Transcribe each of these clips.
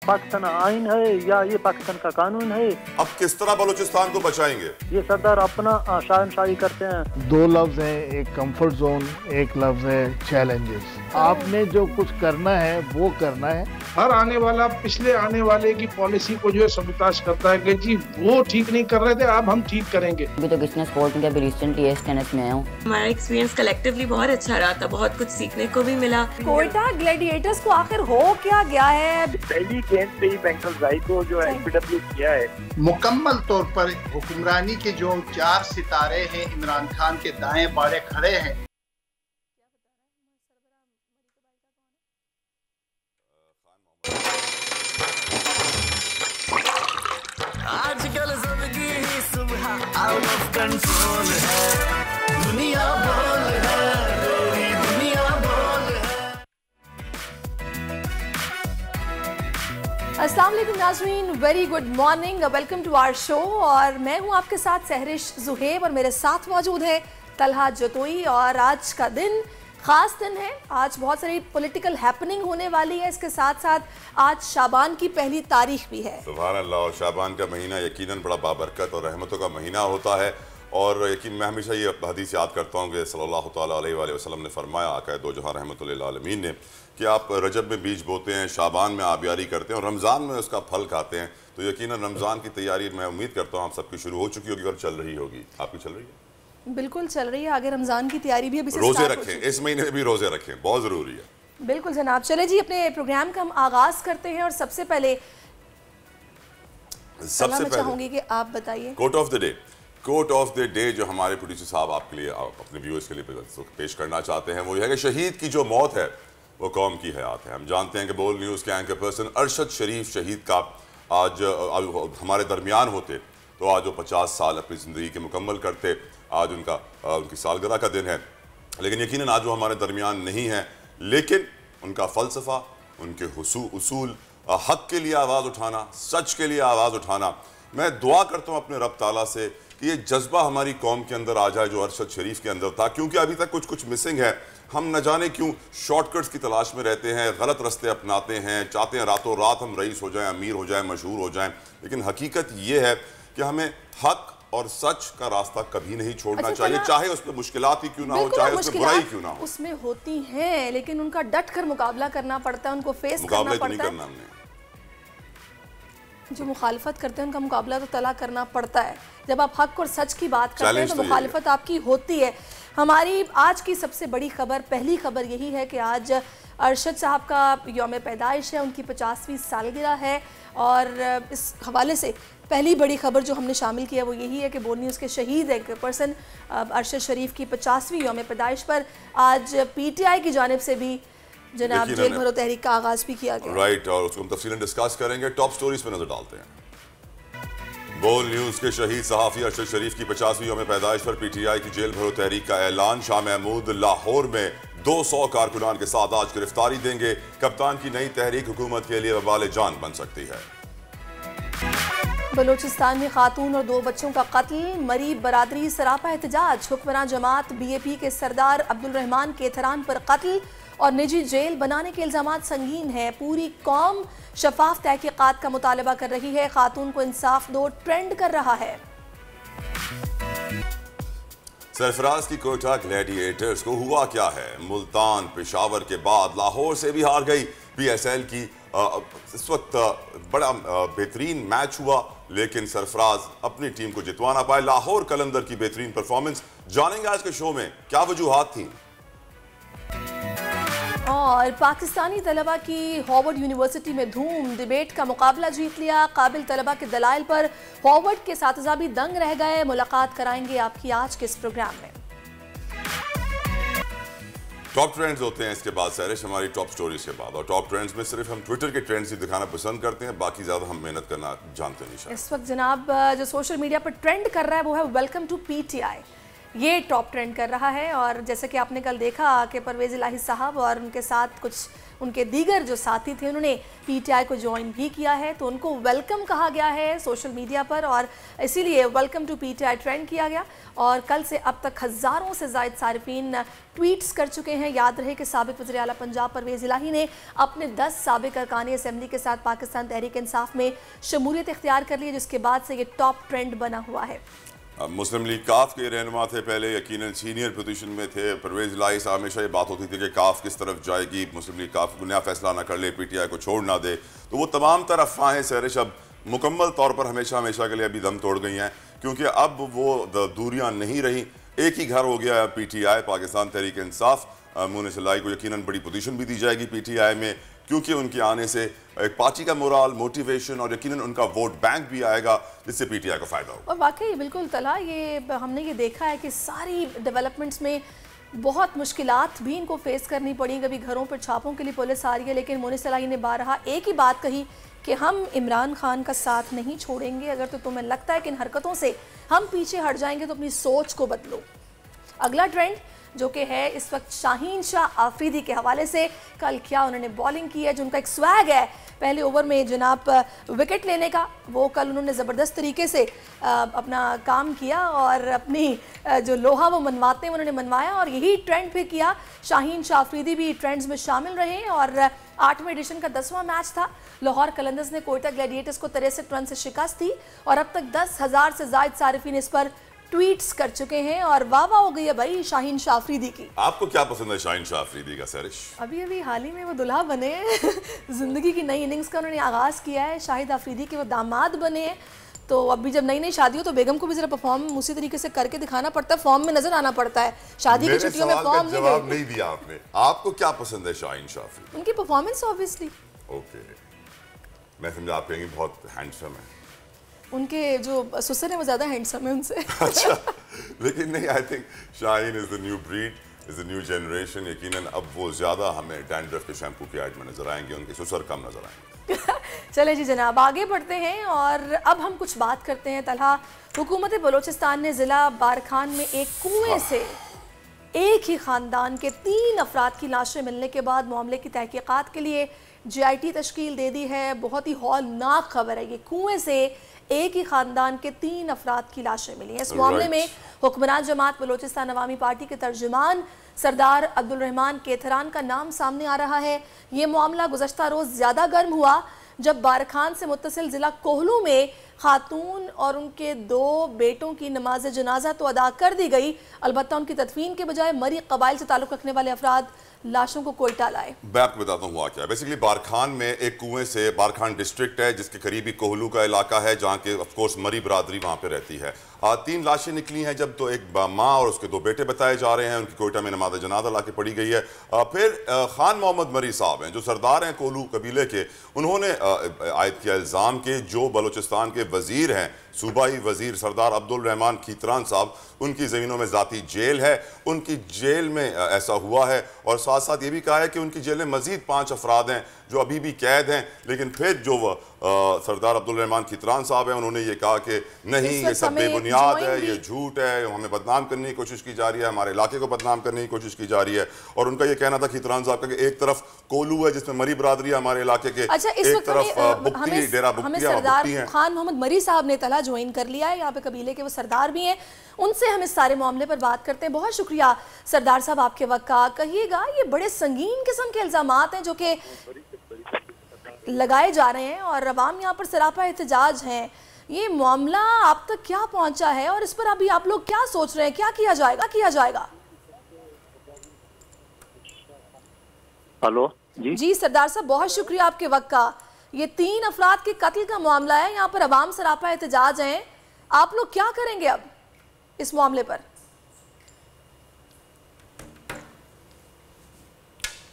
पाकिस्तान आइन है या ये पाकिस्तान का कानून है। अब किस तरह बलूचिस्तान को बचाएंगे? ये सरदार अपना शहनशाही करते हैं। दो लफ्ज हैं, एक कंफर्ट जोन, एक लफ्ज है चैलेंजेस। आपने जो कुछ करना है वो करना है। हर आने वाला पिछले आने वाले की पॉलिसी को जो है सबूताज करता है कि जी वो ठीक नहीं कर रहे थे, अब हम ठीक करेंगे। अभी तो किसने स्पोर्ट में अभी रिसेंटली एस टेनिस में आया हूँ। हमारा एक्सपीरियंस कलेक्टिवली बहुत अच्छा रहा था, बहुत कुछ सीखने को भी मिला। कोयटा ग्लैडिएटर्स को आखिर हो क्या गया है? पहली गेंद पे ही बैंकल जाई को जो एलबीडब्ल्यू किया है। मुकम्मल तौर पर हुक्मरानी के जो 4 सितारे हैं इमरान खान के दाएं बाड़े खड़े हैं। आजकल जिंदगी ही सुबह आउट ऑफ कंट्रोल है, दुनिया बोल है, पूरी दुनिया बोल है। अस्सलाम वालेकुम नाज़रीन, very good morning, welcome to our show. और मैं हूं आपके साथ सहरिश जुहेब और मेरे साथ मौजूद है तलहा जतोई। और आज का दिन ख़ास दिन है, आज बहुत सारी पॉलिटिकल हैपनिंग होने वाली है। इसके साथ साथ आज शाबान की पहली तारीख भी है। सुभान अल्लाह। और शाबान का महीना यकीनन बड़ा बाबरकत और रहमतों का महीना होता है। और यकीन मैं हमेशा ये हदीस याद करता हूँ कि सल्लल्लाहु ताला अलैहि वसल्लम ने फरमाया, आका दो जहां रहमतुल लिल आलमीन ने, कि आप रजब में बीज बोते हैं, शाबान में आबियारी करते हैं और रमज़ान में उसका फल खाते हैं। तो यकीनन रमज़ान की तैयारी मैं उम्मीद करता हूँ आप सबकी शुरू हो चुकी होगी और चल रही होगी। आपकी चल रही है? बिल्कुल चल रही है। आगे रमज़ान की तैयारी भी अभी से रोज़े रखें, इस महीने में भी रोज़े रखें, बहुत ज़रूरी है। बिल्कुल जनाब। चले जी, अपने प्रोग्राम का हम आगाज़ करते हैं और सबसे पहले मैं चाहूँगी कि आप बताइए quote of the day. Quote of the day जो हमारे प्रोड्यूसर साहब आपके लिए, अपने व्यूअर्स के लिए पेश करना चाहते हैं, वो यह है कि शहीद की जो मौत है वो कौम की हयात है। हम जानते हैं कि बोल न्यूज़ के एंकर पर्सन अरशद शरीफ शहीद का आज हमारे दरमियान होते तो आज वो 50 साल अपनी ज़िंदगी के मुकम्मल करते। आज उनकी सालगिरह का दिन है, लेकिन यकीनन आज वो हमारे दरमियान नहीं है। लेकिन उनका फ़लसफ़ा, उनके उसूल, हक़ के लिए आवाज़ उठाना, सच के लिए आवाज़ उठाना, मैं दुआ करता हूँ अपने रब ताला से कि ये जज्बा हमारी कौम के अंदर आ जाए जो अरशद शरीफ के अंदर था। क्योंकि अभी तक कुछ मिसिंग है। हम न जाने क्यों शॉर्टकट्स की तलाश में रहते हैं, गलत रास्ते अपनाते हैं, चाहते हैं रातों रात हम रईस हो जाएं, अमीर हो जाएं, मशहूर हो जाएं। लेकिन हकीकत ये है कि हमें हक़ और सच का रास्ता कभी नहीं छोड़ना चाहिए, चाहे उसमें मुश्किलात ही क्यों ना हो, चाहे उसमें बुराई क्यों ना हो। उसमें होती हैं, लेकिन उनका डट कर मुकाबला करना पड़ता है, उनको फेस करना पड़ता है। हमने जो मुखालफत करते हैं उनका मुकाबला तो तला करना पड़ता है। जब आप हक और सच की बात करते हैं तो मुखालफत आपकी होती है। हमारी आज की सबसे बड़ी खबर, पहली खबर यही है कि आज अरशद साहब का यौम पैदाइश है, उनकी 50वीं सालगिरह है। और इस हवाले से पहली बड़ी खबर जो हमने शामिल किया वो यही है कि बोल न्यूज़ के शहीद एक पर्सन अरशद शरीफ की 50वीं यौम पैदाइश पर आज PTI की जानिब से भी जनाब जेल भरो तहरीक का आगाज भी किया गया। राइट, और उसको हम तफसीलन डिस्कस करेंगे। टॉप स्टोरीज पे नजर डालते हैं। बोल न्यूज़ के शहीद सहाफ़ी अरशद शरीफ की 50वीं यौम पैदाइश पर PTI की जेल भरो तहरीक का ऐलान। शाह महमूद लाहौर में 200 कारकुनान के साथ आज गिरफ्तारी देंगे। कप्तान की नई तहरीक हुकूमत के लिए वबाल जान बन सकती है। बलूचिस्तान में खातून और 2 बच्चों का कत्ल, मरीब बरादरी सरापा एहतजाज। हुक्मरान जमात BAP के सरदार अब्दुल रहमान केथरान पर कत्ल और निजी जेल बनाने के इल्जामात संगीन हैं। पूरी कौम शफाफ तहकीकात का मुतालबा कर रही है। खातून को इंसाफ दो ट्रेंड कर रहा है। सरफराज की कोयटा ग्लैडिएटर्स को हुआ क्या है? मुल्तान पेशावर के बाद लाहौर से भी हार गई। PSL की इस वक्त बड़ा बेहतरीन मैच हुआ, लेकिन सरफराज अपनी टीम को जितवा ना पाए। लाहौर कलंदर की बेहतरीन परफॉर्मेंस जानेंगे आज के शो में, क्या वजूहात थी। और पाकिस्तानी तलबा की हॉवर्ड यूनिवर्सिटी में धूम, डिबेट का मुकाबला जीत लिया। काबिल तलबा के दलाइल पर हॉवर्ड के साथिज़ा भी दंग रह गए। मुलाकात कराएंगे आपकी आज के इस प्रोग्राम में। टॉप ट्रेंड्स होते हैं इसके बाद सहरिश, हमारी टॉप स्टोरीज के बाद। और टॉप ट्रेंड्स में सिर्फ हम ट्विटर के ट्रेंड्स ही दिखाना पसंद करते हैं, बाकी ज़्यादा हम मेहनत करना जानते नहीं। इस वक्त जनाब जो सोशल मीडिया पर ट्रेंड कर रहा है वो है वेलकम टू PTI। ये टॉप ट्रेंड कर रहा है। और जैसे कि आपने कल देखा कि परवेज़ इलाही साहब और उनके साथ कुछ उनके दीगर जो साथी थे उन्होंने पीटीआई को ज्वाइन भी किया है, तो उनको वेलकम कहा गया है सोशल मीडिया पर और इसीलिए वेलकम टू पीटीआई ट्रेंड किया गया। और कल से अब तक हज़ारों से ज़ायद सारिफीन ट्वीट्स कर चुके हैं। याद रहे कि साबिक वज़ीर आला पंजाब परवेज़ इलाही ने अपने 10 साबिक अरकान असम्बली के साथ पाकिस्तान तहरीक इंसाफ में शमूलियत इख्तियार कर ली, जिसके बाद से ये टॉप ट्रेंड बना हुआ है। मुस्लिम लीग काफ के रहनुमा थे, पहले यकीनन सीनियर पोजीशन में थे। परवेज़ इलाही से हमेशा ये बात होती थी कि काफ किस तरफ जाएगी, मुस्लिम लीग काफ को नया फैसला ना कर ले, पीटीआई को छोड़ ना दे। तो वो तमाम तरह अफवाहें सरिश अब मुकम्मल तौर पर हमेशा हमेशा के लिए अभी दम तोड़ गई हैं, क्योंकि अब वो दूरियां नहीं रही। एक ही घर हो गया है पीटीआई, पाकिस्तान तहरीक इंसाफ। मुनीस इलाही को यकीनन बड़ी पोजीशन भी दी जाएगी पीटीआई में, क्योंकि उनके आने से एक पार्टी का मोराल, मोटिवेशन और यकीनन उनका वोट बैंक भी आएगा, जिससे पीटीआई को फायदा होगा। और वाकई बिल्कुल तला, ये हमने ये देखा है कि सारी डेवलपमेंट्स में बहुत मुश्किलात भी इनको फेस करनी पड़ी। कभी घरों पर छापों के लिए पुलिस आ रही है, लेकिन मुनीस इलाही ने बारहा एक ही बात कही कि हम इमरान खान का साथ नहीं छोड़ेंगे। अगर तो तुम्हें लगता है कि इन हरकतों से हम पीछे हट जाएंगे तो अपनी सोच को बदलो। अगला ट्रेंड जो कि है इस वक्त शाहीन शाह आफरीदी के हवाले से, कल क्या उन्होंने बॉलिंग की है, जो उनका एक स्वैग है पहले ओवर में जनाब विकेट लेने का, वो कल उन्होंने ज़बरदस्त तरीके से अपना काम किया और अपनी जो लोहा वो मनवाते हैं उन्होंने मनवाया और यही ट्रेंड फिर किया। शाहीन शाह आफरीदी भी ट्रेंड्स में शामिल रहे और 8वें एडिशन का 10वां मैच था। लाहौर कलंदर्स ने कोयटा ग्लैडिएटर्स को 63 रन से शिकस्त दी और अब तक 10,000 से ज़ायद सारिफीन इस पर ट्वीट्स कर चुके हैं और वाह वाह हो गई है भाई शाहीन शाह आफरीदी की। आपको क्या पसंद है शाहीन शाह आफरीदी का सरिश? अभी हाल ही में वो दुल्हा बने जिंदगी की नई इनिंग्स का उन्होंने आगाज किया है। शाहिद आफरीदी के वो दामाद बने हैं, तो अभी जब नई नई शादी हो तो बेगम को भी जरा परफॉर्म उसी तरीके से करके दिखाना पड़ता है, फॉर्म में नजर आना पड़ता है। शादी की छुट्टियों में फॉर्म जवाब नहीं दिया आपने। आपको क्या पसंद है शाहीन शाह आफरीदी? उनकी परफॉर्मेंस ऑब्वियसली। ओके, मैं समझा आप कहेंगे बहुत हैंडसम है। उनके जो ससुर है वो ज्यादा हैंडसम है उनसे। अच्छा, लेकिन नहीं, I think Shaheen is the new breed, is the new generation. यकीनन अब वो ज्यादा हमें डैंड्रफ के शैम्पू के ऐड में नजर आएंगे, उनके ससुर कम नजर आएंगे। चले जी जनाब, आगे बढ़ते हैं और अब हम कुछ बात करते हैं। तलहा, हुकूमत बलोचिस्तान ने जिला बारखान में एक कुएं से एक ही खानदान के 3 अफराद की लाशें मिलने के बाद मामले की तहकीकात के लिए JIT तश्कील दे दी है। बहुत ही हौलनाक खबर है ये, कुएं से एक ही खानदान के 3 अफराद की लाशें मिली हैं। इस मामले में हुक्मरान जमात बलोचिस्तान अवामी पार्टी के तर्जुमान सरदार अब्दुल रहमान केथरान का नाम सामने आ रहा है। ये मामला गुज़श्ता रोज़ ज़्यादा गर्म हुआ जब बारखान से मुत्तसिल ज़िला कोहलू में खातून और उनके 2 बेटों की नमाज जनाजा तो अदा कर दी गई, अलबत्ता उनकी तदफीन के बजाय मरी कबाइल से ताल्लुक़ रखने वाले अफराद लाशों को कोयटा लाए। मैं आपको बताता हूँ हुआ क्या। बेसिकली बारखान में एक कुएं से, बारखान डिस्ट्रिक्ट है जिसके करीबी कोहलू का इलाका है, जहाँ के ऑफ कोर्स मरी बरादरी वहाँ पे रहती है। 3 लाशें निकली हैं, जब तो एक माँ और उसके 2 बेटे बताए जा रहे हैं, उनकी कोयटा में नमाज जनाजा ला के पड़ी गई है। फिर खान मोहम्मद मरी साहब हैं जो सरदार हैं कोहलू कबीले के, उन्होंने आयद किया इल्ज़ाम के जो बलूचिस्तान के वजीर हैं, सूबाई वजीर सरदार अब्दुल रहमान खीतरान साहब, उनकी ज़मीनों में ज़ाती जेल है, उनकी जेल में ऐसा हुआ है। और साथ साथ ये भी कहा है कि उनकी जेल में मज़ीद 5 अफराद हैं जो अभी भी कैद हैं। लेकिन फिर जो सरदार अब्दुल रहमान खीतरान साहब हैं, उन्होंने ये कहा कि नहीं, ये सब बेबुनियाद है, ये झूठ है, हमें बदनाम करने की कोशिश की जा रही है, हमारे इलाके को बदनाम करने की कोशिश की जा रही है। और उनका ये कहना था खीतरान साहब का कि एक तरफ कोलू है जिसमें मरी बरादरी है हमारे इलाके के, अच्छा, एक तरफ बुक्ती, डेरा बुक्ती है। खान मोहम्मद मरी साहब ने तला ज्वाइन कर लिया है, यहाँ पे कबीले के वो सरदार भी हैं, उनसे हम इस सारे मामले पर बात करते हैं। बहुत शुक्रिया सरदार साहब आपके वक्त का। कहिएगा, ये बड़े संगीन किस्म के इल्जामात हैं जो कि लगाए जा रहे हैं और अवाम यहाँ पर सरापा एहतजाज हैं। ये मामला आप तक क्या पहुंचा है और इस पर अभी आप लोग क्या सोच रहे हैं, क्या किया जाएगा? हेलो जी सरदार साहब, बहुत शुक्रिया आपके वक्त का। ये 3 अफराद के कत्ल का मामला है, यहाँ पर अवाम सरापा एहतजाज हैं, आप लोग क्या करेंगे अब इस मामले पर?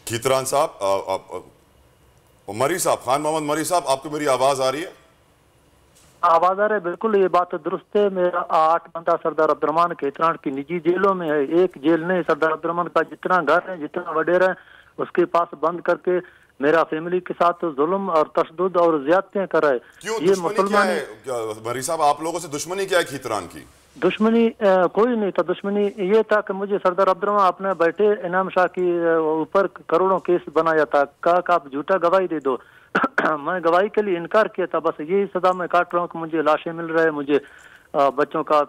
खीतरान साहब, मरी साहब, खान मोहम्मद मरी साहब, आपको मेरी आवाज आ रही है? आवाज आ रही है, बिल्कुल ये बात तो दुरुस्त है। मेरा 8 बंदा सरदार अब्दुर्रहमान केतरान की निजी जेलों में है। एक जेल नहीं, सरदार अब्दुर्रहमान का जितना घर है, जितना वडेरा है, उसके पास बंद करके मेरा फैमिली के साथ तो जुल्म और तशद्दुद और ज्यादतियां कर रहा है। क्यों? ये मुसलमान है मरी साहब, आप लोगों से दुश्मनी क्या है खीतरान की? दुश्मनी कोई नहीं था। दुश्मनी ये था कि मुझे सरदार अब्दुर्रहमान अपने बैठे इनाम शाह की ऊपर करोड़ों केस बनाया था, कहा कि आप झूठा गवाही दे दो। मैं गवाही के लिए इनकार किया था। बस यही सदा मैं काट रहा हूँ कि मुझे लाशें मिल रहे हैं, मुझे बच्चों का।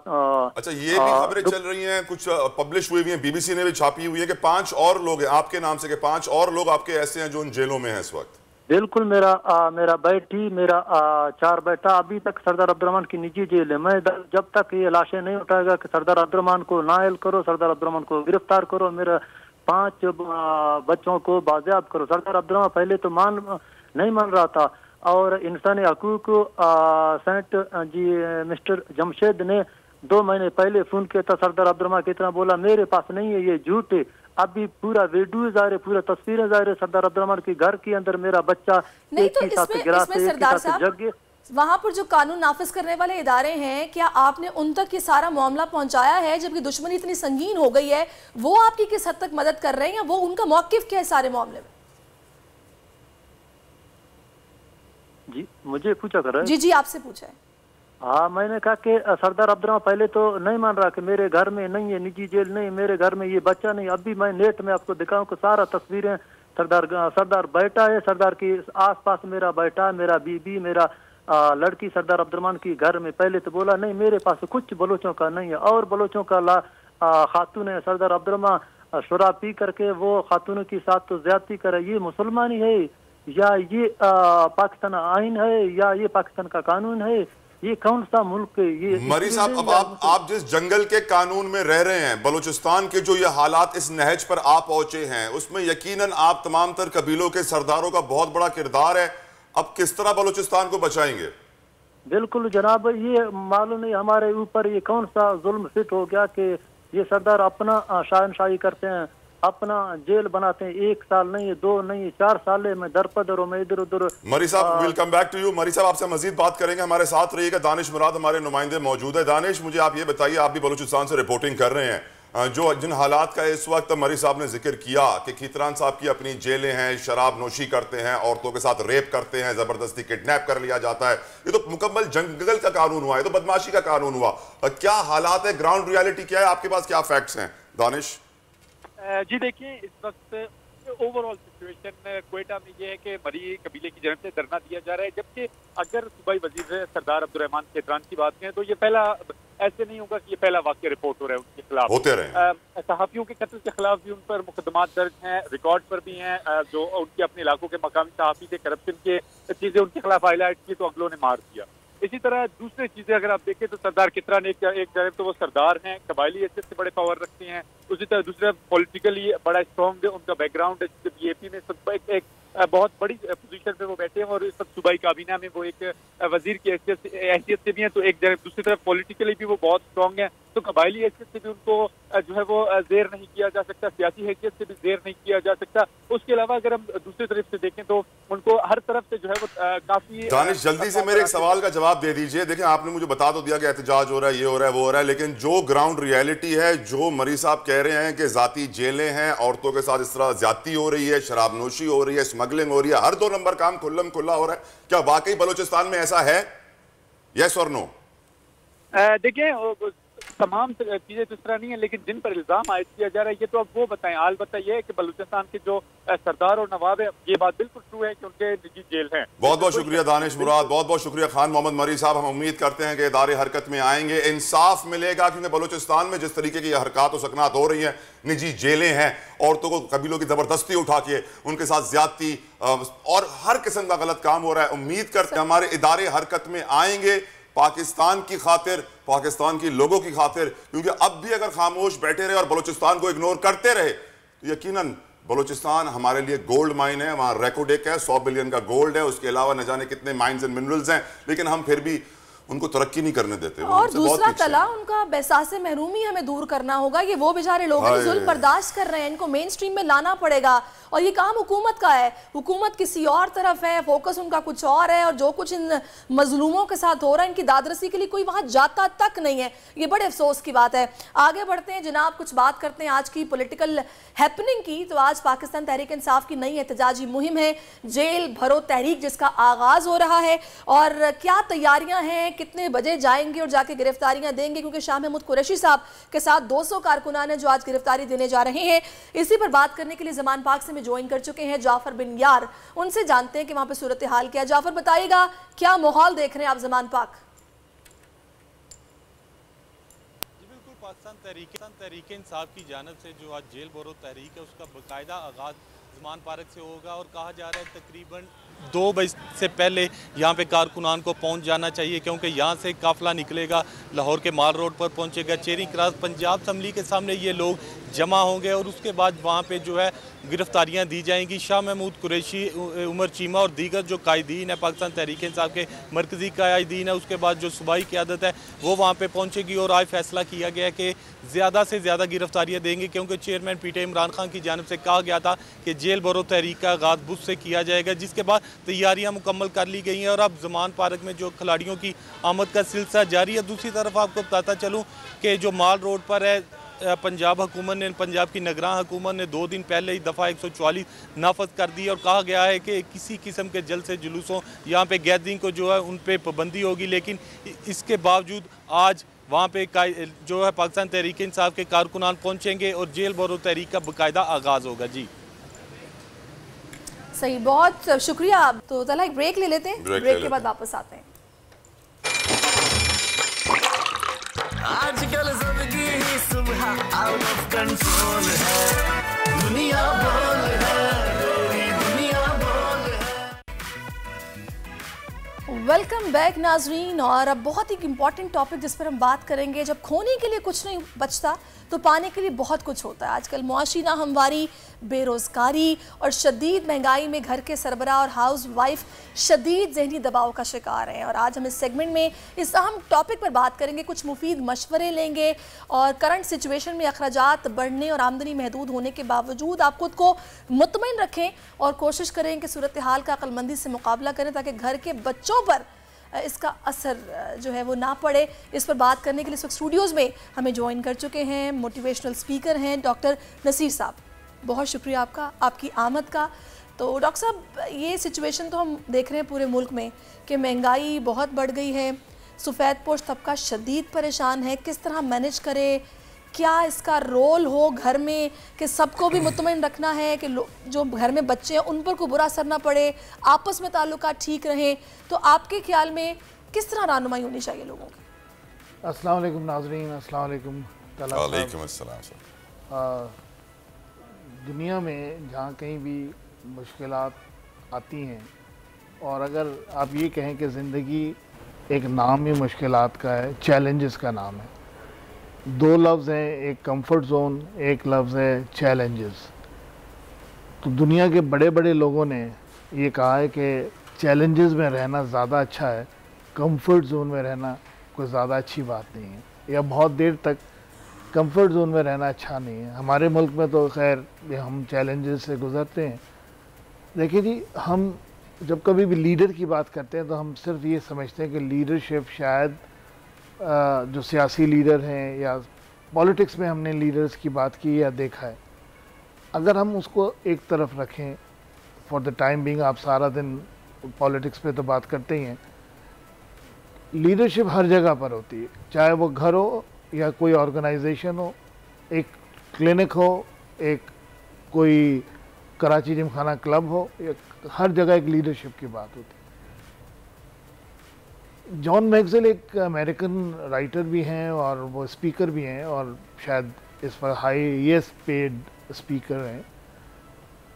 अच्छा, ये भी खबरें चल रही हैं, कुछ पब्लिश हुई हैं, बीबीसी ने भी छापी हुई है कि 5 और लोग हैं आपके नाम से, कि 5 और लोग आपके ऐसे हैं जो उन जेलों में हैं इस वक्त। बिल्कुल, मेरा बेटी, मेरा 4 बेटा अभी तक सरदार अब्दुर्रहमान की निजी जेल है। मैं जब तक ये लाशें नहीं उठाएगा कि सरदार अब्दुर्रहमान को नायल करो, सरदार अब्दुर्रहमान को गिरफ्तार करो, मेरे 5 बच्चों को बाजियाब करो। सरदार अब्दुर्रहमान पहले तो नहीं मान रहा था, और इंसानी हकूक सेनेट जी मिस्टर जमशेद ने 2 महीने पहले फोन किया था। सरदार अब्दुर्रहमान कितना बोला, मेरे पास नहीं है, ये झूठ है। अभी पूरा वीडियो जा रहे, पूरा तस्वीरें जा रहे, सरदार अब्दुर्रहमान के घर के अंदर मेरा बच्चा नहीं। तो इसमें सरदार साहब, वहाँ पर जो कानून नाफिज करने वाले इदारे हैं, क्या आपने उन तक ये सारा मामला पहुंचाया है? जबकि दुश्मनी इतनी संगीन हो गई है, वो आपकी किस हद तक मदद कर रहे हैं, या वो उनका मौकिफ क्या है सारे मामले में? जी मुझे पूछा कर रहा है। जी आपसे पूछा है। हाँ, मैंने कहा कि सरदार अब्दुर्रहमान पहले तो नहीं मान रहा कि मेरे घर में नहीं है, निजी जेल नहीं, मेरे घर में ये बच्चा नहीं। अभी मैं नेट में आपको दिखाऊं कि सारा तस्वीरें, सरदार बैठा है, सरदार के आसपास मेरा बैठा, मेरा बीबी, मेरा लड़की सरदार अब्दुर्रहमान की घर में। पहले तो बोला नहीं, मेरे पास कुछ बलोचों का नहीं है, और बलोचों का खातून है। सरदार अब्दुर्रहमान शराब पी करके वो खातूनों के साथ तो ज्यादती करे। ये मुसलमानी है या ये पाकिस्तान आइन है या ये पाकिस्तान का कानून है? ये कौन सा मुल्क है ये? मरी साहब, अब आप जिस जंगल के कानून में रह रहे हैं, बलूचिस्तान के जो ये हालात, इस नहज पर आप पहुंचे हैं, उसमें यकीनन आप तमाम तर कबीलों के सरदारों का बहुत बड़ा किरदार है। अब किस तरह बलूचिस्तान को बचाएंगे? बिल्कुल जनाब, ये मालूम नहीं हमारे ऊपर ये कौन सा जुल्म फिट हो गया कि ये सरदार अपना शहनशाही करते हैं, अपना जेल बनाते हैं। 1 साल नहीं, 2 नहीं, 4 साल में दरपदर और मैं इधर उधर। मरी साहब, will come back to you. मरी साहब, आपसे मजीद बात करेंगे, हमारे साथ रहिएगा। दानिश मुराद हमारे नुमाइंदे मौजूद है। दानिश, मुझे आप ये बताइए, आप भी बलूचिस्तान से रिपोर्टिंग कर रहे हैं, जिन हालात का इस वक्त मरी साहब ने जिक्र किया कि खीतरान साहब की अपनी जेलें हैं, शराब नोशी करते हैं, औरतों के साथ रेप करते हैं, जबरदस्ती किडनैप कर लिया जाता है, ये तो मुकम्मल जंगल का कानून हुआ, ये तो बदमाशी का कानून हुआ। क्या हालात है, ग्राउंड रियलिटी क्या है, आपके पास क्या फैक्ट्स हैं दानिश? जी देखिए, इस वक्त ओवरऑल सिचुएशन क्वेटा में ये है कि मरी कबीले की जानब से धरना दिया जा रहा है। जबकि अगर सूबाई वजीर सरदार अब्दुर्रहमान खीतरान की बात करें तो ये पहला, ऐसे नहीं होगा कि ये पहला वाक़या रिपोर्ट हो रहा है उनके खिलाफ। होते रहे सहाफ़ियों के कत्ल के खिलाफ भी उन पर मुकदमात दर्ज हैं, रिकॉर्ड पर भी हैं। जो उनके अपने इलाकों के मकामी सहाफ़ी थे, करप्शन के चीज़ें उनके खिलाफ हाईलाइट की तो अगलों ने मार दिया। इसी तरह दूसरी चीजें अगर आप देखें तो सरदार खीतरान एक तरफ तो वो सरदार हैं, कबायली हैसियत से बड़े पावर रखते हैं, उसी तरह दूसरा पॉलिटिकली बड़ा स्ट्रॉन्ग है, उनका बैकग्राउंड है। बीएपी में सब एक बहुत बड़ी पोजीशन पे वो बैठे हैं और इस वक्त सूबाई काबीना में वो एक वजीर की हैसियत से भी हैं। तो एक दूसरी तरफ पॉलिटिकली भी वो बहुत स्ट्रॉन्ग है, तो कबायली हैसियत से भी उनको जो है वो जेर नहीं किया जा सकता, सियासी हैसियत से भी जेर नहीं किया जा सकता। उसके अलावा अगर हम दूसरी तरफ से देखें तो उनको हर तरफ से जो है वो काफी। दानिश, जल्दी से मेरे एक सवाल का जवाब दे दीजिए। देखिए, आपने मुझे बता तो दिया कि एहतजाज हो रहा है, ये हो रहा है, वो हो रहा है, लेकिन जो ग्राउंड रियलिटी है, जो मरी साहब कह रहे हैं कि जाती जेलें हैं, औरतों के साथ इस तरह ज्यादती हो रही है, शराब नोशी हो रही है, स्मगलिंग हो रही है, हर 2 नंबर काम खुल्लम खुल्ला हो रहा है, क्या वाकई बलूचिस्तान में ऐसा है? यस और नो? देखिए, तमाम चीजें तो इस तरह नहीं है, लेकिन जिन पर इल्जाम आयद किया जा रहा है ये तो अब वो बताएं। हाल बताइए कि बलूचिस्तान के जो सरदार और नवाब है, ये बात बिल्कुल ट्रू है कि उनके निजी जेल हैं। बहुत बहुत शुक्रिया दानिश मुराद, बहुत बहुत शुक्रिया खान मोहम्मद मरी साहब। हम उम्मीद करते हैं कि इदारे हरकत में आएंगे, इंसाफ मिलेगा, क्योंकि बलूचिस्तान में जिस तरीके की हरकत और सकनात हो रही हैं, निजी जेलें हैं, औरतों को कबीलों की जबरदस्ती उठा के उनके साथ ज्यादती और हर किस्म का गलत काम हो रहा है। उम्मीद करते हैं हमारे इदारे हरकत में आएंगे, पाकिस्तान की खातिर, पाकिस्तान की लोगों की खातिर, क्योंकि अब भी अगर खामोश बैठे रहे और बलूचिस्तान को इग्नोर करते रहे तो यकीनन बलूचिस्तान हमारे लिए गोल्ड माइन है, वहां रेकोडेक है, 100 बिलियन का गोल्ड है, उसके अलावा न जाने कितने माइंस एंड मिनरल्स हैं, लेकिन हम फिर भी उनको तरक्की नहीं करने देते। और दूसरा तला उनका बेसासे महरूमी हमें दूर करना होगा। ये वो बेचारे लोग हैं जुल्म बर्दाश्त कर रहे हैं, इनको मेन स्ट्रीम में लाना पड़ेगा। और ये काम हुकूमत का है, हुकूमत किसी और तरफ है, फोकस उनका कुछ और है, और जो कुछ इन मजलूमों के साथ हो रहा है, इनकी दादरसी के लिए कोई वहां जाता तक नहीं है। ये बड़े अफसोस की बात है। आगे बढ़ते हैं जनाब, कुछ बात करते हैं आज की पॉलिटिकल हैपनिंग की। तो आज पाकिस्तान तहरीक इंसाफ की नई एहतजाजी मुहिम है, जेल भरो तहरीक, जिसका आगाज हो रहा है। और क्या तैयारियां हैं, कितने बजे जाएंगे और जाके गिरफ्तारियां देंगे, क्योंकि शाह महमूद कुरैशी साहब के साथ 200 कारकुनान हैं जो आज गिरफ्तारी देने जा रहे हैं। इसी पर बात करने के लिए ज़मान पाक से में ज्वाइन कर चुके हैं जाफर बिन यार। उनसे जानते हैं कि वहां पर सूरत हाल क्या है। जाफर, बताइएगा क्या माहौल देख रहे हैं आप ज़मान पाक? पाकिस्तान तहरीक इंसाफ की जानिब से जो आज जेल बोरो तहरीक है उसका बाकायदा आगाज़ ज़मान पार्क से होगा और कहा जा रहा है तकरीबन 2 बजे से पहले यहाँ पे कारकुनान को पहुँच जाना चाहिए, क्योंकि यहाँ से काफ़िला निकलेगा, लाहौर के माल रोड पर पहुँचेगा, चेरिंग क्रॉस पंजाब असम्बली के सामने ये लोग जमा होंगे और उसके बाद वहाँ पे जो है गिरफ्तारियाँ दी जाएंगी। शाह महमूद कुरैशी, उमर चीमा और दीगर जो कायदीन है पाकिस्तान तहरीक इंसाफ के मरकज़ी कायदीन है, उसके बाद जो सूबाई क़यादत है वो वहाँ पे पहुँचेगी और आज फैसला किया गया कि ज़्यादा से ज़्यादा गिरफ्तारियाँ देंगे, क्योंकि चेयरमैन पीटे इमरान खान की जानिब से कहा गया था कि जेल बरो तहरीक का आगाज़ बुध से किया जाएगा, जिसके बाद तैयारियाँ मुकम्मल कर ली गई हैं और अब ज़मान पार्क में जो खिलाड़ियों की आमद का सिलसिला जारी है। दूसरी तरफ आपको बताता चलूँ कि जो माल रोड पर है पंजाब हुकूमत ने, पंजाब की निगरान हुकूमत ने 2 दिन पहले ही दफ़ा 144 नाफज कर दी और कहा गया है कि किसी किस्म के जल से जुलूसों यहाँ पे गैदरिंग को जो है उन पे पाबंदी होगी, लेकिन इसके बावजूद आज वहाँ पे जो है पाकिस्तान तहरीक इंसाफ के कारकुनान पहुँचेंगे और जेल बरो तहरीक का बाकायदा आगाज़ होगा। जी सही, बहुत शुक्रिया। आप तो चला एक ब्रेक ले लेते हैं, ब्रेक के बाद वापस आते हैं। आजकल जिंदगी ही सुबह आउट ऑफ कंट्रोल है, दुनिया बोल है, दुनिया बोल है। वेलकम बैक नाजरीन। और अब बहुत ही इंपॉर्टेंट टॉपिक जिस पर हम बात करेंगे। जब खोने के लिए कुछ नहीं बचता तो पाने के लिए बहुत कुछ होता है। आजकल मुआशी नाहमवारी, बेरोज़गारी और शदीद महंगाई में घर के सरबराह और हाउस वाइफ शदीद जहनी दबाव का शिकार हैं। और आज हम इस सेगमेंट में इस अहम टॉपिक पर बात करेंगे, कुछ मुफीद मशवरे लेंगे और करंट सिचुएशन में अखराजात बढ़ने और आमदनी महदूद होने के बावजूद आप खुद को मुतमईन रखें और कोशिश करें कि सूरत हाल का अक्लमंदी से मुकाबला करें, ताकि घर के बच्चों पर इसका असर जो है वो ना पड़े। इस पर बात करने के लिए इस वक्त स्टूडियोज़ में हमें ज्वाइन कर चुके हैं मोटिवेशनल स्पीकर हैं डॉक्टर नसीर साहब। बहुत शुक्रिया आपका, आपकी आमद का। तो डॉक्टर साहब, ये सिचुएशन तो हम देख रहे हैं पूरे मुल्क में कि महंगाई बहुत बढ़ गई है, सफ़ेद पोश तबका शदीद परेशान है, किस तरह मैनेज करे, क्या इसका रोल हो घर में कि सबको भी मुतमईन रखना है कि जो घर में बच्चे हैं उन पर कोई बुरा असर ना पड़े, आपस में ताल्लुकात ठीक रहें, तो आपके ख्याल में किस तरह रहनुमाई होनी चाहिए लोगों की? अस्सलाम वालेकुम नाज़रीन, अस्सलाम वालेकुम। वालेकुम अस्सलाम। दुनिया में जहाँ कहीं भी मुश्किलात आती हैं और अगर आप ये कहें कि ज़िंदगी एक नाम ही मुश्किलात का है, चैलेंजेस का नाम है। 2 लफ्ज़ हैं, एक कंफर्ट जोन, एक लफ्ज़ है चैलेंजेस। तो दुनिया के बड़े बड़े लोगों ने ये कहा है कि चैलेंजेस में रहना ज़्यादा अच्छा है, कंफर्ट जोन में रहना कोई ज़्यादा अच्छी बात नहीं है, या बहुत देर तक कंफर्ट जोन में रहना अच्छा नहीं है। हमारे मुल्क में तो खैर हम चैलेंजेस से गुज़रते हैं। देखिए जी, हम जब कभी भी लीडर की बात करते हैं तो हम सिर्फ ये समझते हैं कि लीडरशिप शायद जो सियासी लीडर हैं या पॉलिटिक्स में हमने लीडर्स की बात की या देखा है। अगर हम उसको एक तरफ रखें फॉर द टाइम बिंग, आप सारा दिन पॉलिटिक्स पे तो बात करते ही हैं, लीडरशिप हर जगह पर होती है, चाहे वो घर हो या कोई ऑर्गेनाइजेशन हो, एक क्लिनिक हो, एक कोई कराची जिमखाना क्लब हो, हर जगह एक लीडरशिप की बात होती है। जॉन मैक्सवेल एक अमेरिकन राइटर भी हैं और वो स्पीकर भी हैं और शायद इस पर हाईएस्ट पेड स्पीकर हैं,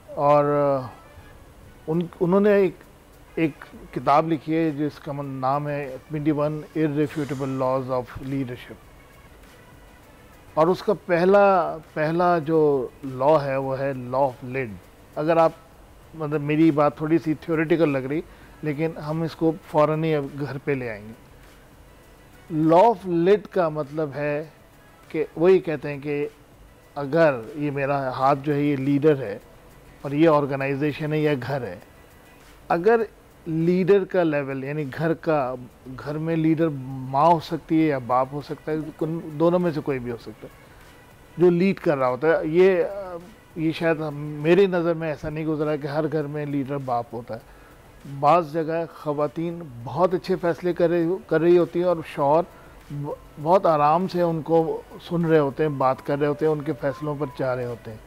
और उन्होंने एक किताब लिखी है जिसका नाम है 21 इररिफ्यूटेबल लॉज ऑफ लीडरशिप। और उसका पहला जो लॉ है वो है लॉ ऑफ लिड। अगर आप, मतलब मेरी बात थोड़ी सी थ्योरेटिकल लग रही, लेकिन हम इसको फ़ौरन ही घर पे ले आएंगे। लॉ ऑफ लिड का मतलब है कि वही कहते हैं कि अगर ये मेरा हाथ जो है ये लीडर है और ये ऑर्गेनाइजेशन है या घर है, अगर लीडर का लेवल यानी घर में लीडर माँ हो सकती है या बाप हो सकता है, दोनों में से कोई भी हो सकता है जो लीड कर रहा होता है। ये शायद मेरी नज़र में ऐसा नहीं गुजरा कि हर घर में लीडर बाप होता है। बाज़ जगह ख़वातीन बहुत अच्छे फ़ैसले कर रही होती हैं और शौहर बहुत आराम से उनको सुन रहे होते हैं, बात कर रहे होते हैं, उनके फ़ैसलों पर जा रहे होते हैं।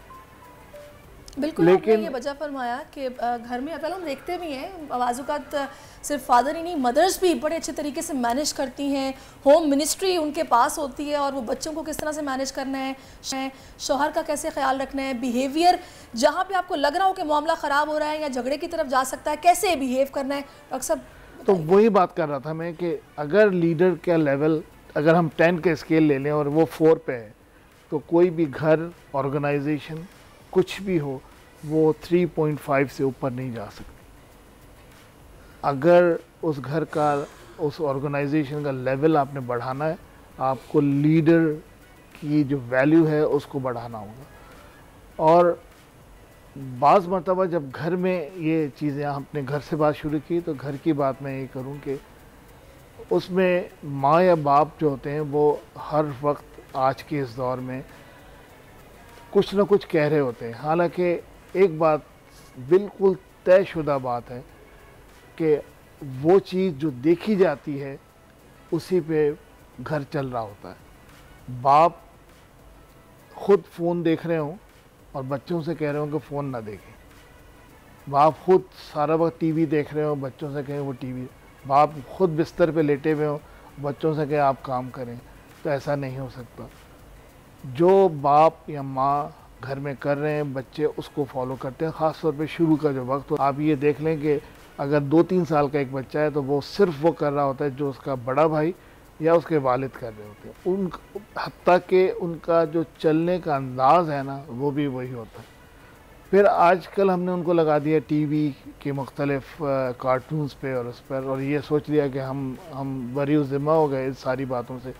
बिल्कुल, लेकिन आपने ये वजह फरमाया कि घर में पहले हम देखते भी हैं बाज़-औक़ात सिर्फ फादर ही नहीं, मदर्स भी बड़े अच्छे तरीके से मैनेज करती हैं, होम मिनिस्ट्री उनके पास होती है और वो बच्चों को किस तरह से मैनेज करना है, शौहर का कैसे ख्याल रखना है, बिहेवियर जहाँ पे आपको लग रहा हो कि मामला ख़राब हो रहा है या झगड़े की तरफ जा सकता है, कैसे बिहेव करना है। डॉक्टर साहब, तो वही बात कर रहा था मैं कि अगर लीडर का लेवल अगर हम 10 के स्केल ले लें और वो 4 पे है, तो कोई भी घर, ऑर्गेनाइजेशन, कुछ भी हो, वो 3.5 से ऊपर नहीं जा सकती। अगर उस घर का, उस ऑर्गेनाइजेशन का लेवल आपने बढ़ाना है, आपको लीडर की जो वैल्यू है उसको बढ़ाना होगा। और बाज़ मरतबा जब घर में ये चीज़ें, आपने घर से बात शुरू की, तो घर की बात मैं ये करूँ कि उसमें माँ या बाप जो होते हैं वो हर वक्त आज के इस दौर में कुछ ना कुछ कह रहे होते हैं। हालांकि एक बात बिल्कुल तयशुदा बात है कि वो चीज़ जो देखी जाती है उसी पे घर चल रहा होता है। बाप खुद फ़ोन देख रहे हों और बच्चों से कह रहे हों कि फ़ोन ना देखें, बाप खुद सारा वक्त टीवी देख रहे हो, बच्चों से कहें वो टीवी, बाप खुद बिस्तर पे लेटे हुए हो, बच्चों से कहें आप काम करें, तो ऐसा नहीं हो सकता। जो बाप या माँ घर में कर रहे हैं, बच्चे उसको फॉलो करते हैं। ख़ास तौर पे शुरू का जो वक्त हो, आप ये देख लें कि अगर 2-3 साल का एक बच्चा है तो वो सिर्फ वो कर रहा होता है जो उसका बड़ा भाई या उसके वालिद कर रहे होते हैं। उन हत्ता के उनका जो चलने का अंदाज़ है ना, वो भी वही होता है। फिर आजकल हमने उनको लगा दिया टीवी के मुख्तलिफ कार्टून्स पे और उस पर, और ये सोच लिया कि हम बरी ज़िम्मा हो गए इस सारी बातों से।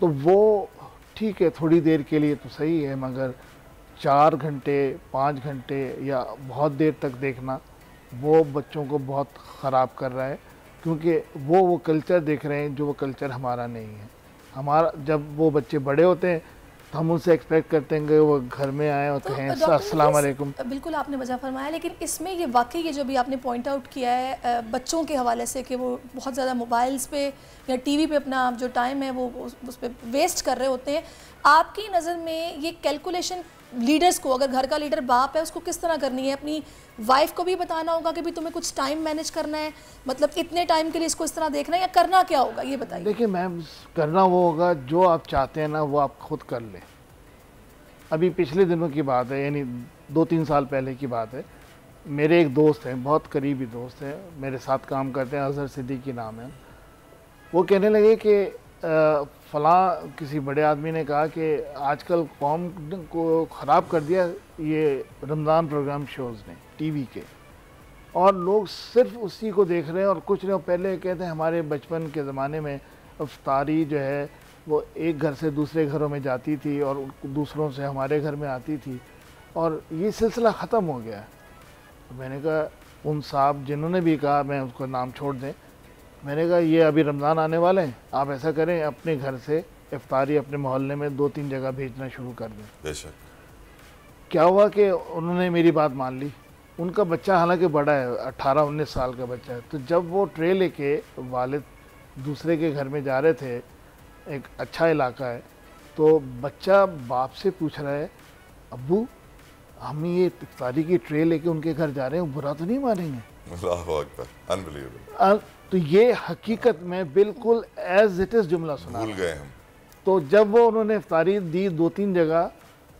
तो वो ठीक है, थोड़ी देर के लिए तो सही है, मगर 4 घंटे 5 घंटे या बहुत देर तक देखना वो बच्चों को बहुत ख़राब कर रहा है, क्योंकि वो कल्चर देख रहे हैं जो वो कल्चर हमारा नहीं है। हमारा जब वो बच्चे बड़े होते हैं तो हम उनसे एक्सपेक्ट करते हैं कि वो घर में आए और कहें अस्सलाम वालेकुम। बिल्कुल आपने वजह फरमाया, लेकिन इसमें ये वाकई ये जो भी आपने पॉइंट आउट किया है बच्चों के हवाले से कि वो बहुत ज़्यादा मोबाइल्स पे या टीवी पे अपना जो टाइम है वो उस पर वेस्ट कर रहे होते हैं, आपकी नज़र में ये कैलकुलेशन लीडर्स को, अगर घर का लीडर बाप है, उसको किस तरह करनी है? अपनी वाइफ को भी बताना होगा कि भी तुम्हें कुछ टाइम मैनेज करना है, मतलब इतने टाइम के लिए इसको इस तरह देखना है, या करना क्या होगा ये बताइए। देखिए मैम, करना वो होगा जो आप चाहते हैं ना, वो आप खुद कर लें। अभी पिछले दिनों की बात है, यानी 2-3 साल पहले की बात है, मेरे एक दोस्त हैं, बहुत करीबी दोस्त हैं, मेरे साथ काम करते हैं, अजहर सिद्दीकी नाम है। वो कहने लगे कि फ़लाँ किसी बड़े आदमी ने कहा कि आजकल कौम को ख़राब कर दिया ये रमज़ान प्रोग्राम शोज़ ने टीवी के, और लोग सिर्फ उसी को देख रहे हैं। और कुछ लोग पहले कहते हैं हमारे बचपन के ज़माने में इफ्तारी जो है वो एक घर से दूसरे घरों में जाती थी और दूसरों से हमारे घर में आती थी, और ये सिलसिला ख़त्म हो गया। तो मैंने कहा उन साहब जिन्होंने भी कहा, मैं उसको नाम छोड़ दें, मैंने कहा ये अभी रमज़ान आने वाले हैं, आप ऐसा करें अपने घर से इफ्तारी अपने मोहल्ले में 2-3 जगह भेजना शुरू कर दें। बेशक। क्या हुआ कि उन्होंने मेरी बात मान ली। उनका बच्चा हालांकि बड़ा है, 18-19 साल का बच्चा है। तो जब वो ट्रे लेके वालिद दूसरे के घर में जा रहे थे, एक अच्छा इलाका है, तो बच्चा बाप से पूछ रहा है, अब्बू हम ये इफ्तारी की ट्रे लेके उनके घर जा रहे हैं, बुरा तो नहीं मानेंगे? अल्लाहु अकबर, अनबिलीवेबल। तो ये हकीकत में बिल्कुल एज इट इज़ जुमला सुना, भूल गए हम। तो जब वो उन्होंने इफ्तारी दी 2-3 जगह,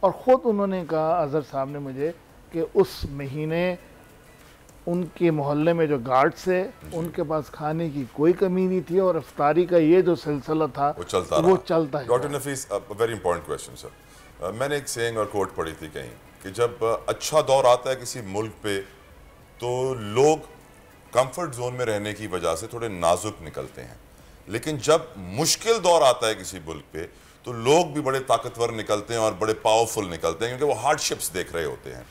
और ख़ुद उन्होंने कहा अजहर साहब ने मुझे कि उस महीने उनके मोहल्ले में जो गार्ड्स है उनके पास खाने की कोई कमी नहीं थी, और इफ्तारी का ये जो सिलसिला था वो चलता है। डॉक्टर नफीस, वेरी इंपॉर्टेंट क्वेश्चन सर। मैंने एक सेइंग और कोट पढ़ी थी कहीं कि जब अच्छा दौर आता है किसी मुल्क पे तो लोग कंफर्ट जोन में रहने की वजह से थोड़े नाजुक निकलते हैं, लेकिन जब मुश्किल दौर आता है किसी मुल्क पे तो लोग भी बड़े ताकतवर निकलते हैं और बड़े पावरफुल निकलते हैं, क्योंकि वो हार्डशिप्स देख रहे होते हैं।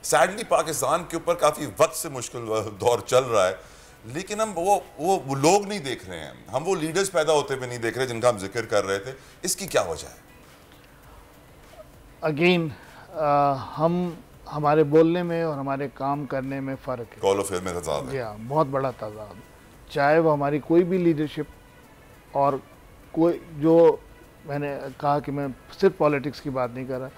सैडली पाकिस्तान के ऊपर काफ़ी वक्त से मुश्किल दौर चल रहा है, लेकिन हम वो लोग नहीं देख रहे हैं, हम वो लीडर्स पैदा होते हुए नहीं देख रहे जिनका हम जिक्र कर रहे थे। इसकी क्या वजह है? अगेन हम हमारे बोलने में और हमारे काम करने में फ़र्क है। कॉल ऑफ फेम में तजाद है। हाँ, बहुत बड़ा तजाद, चाहे वो हमारी कोई भी लीडरशिप और कोई, जो मैंने कहा कि मैं सिर्फ पॉलिटिक्स की बात नहीं कर रहा,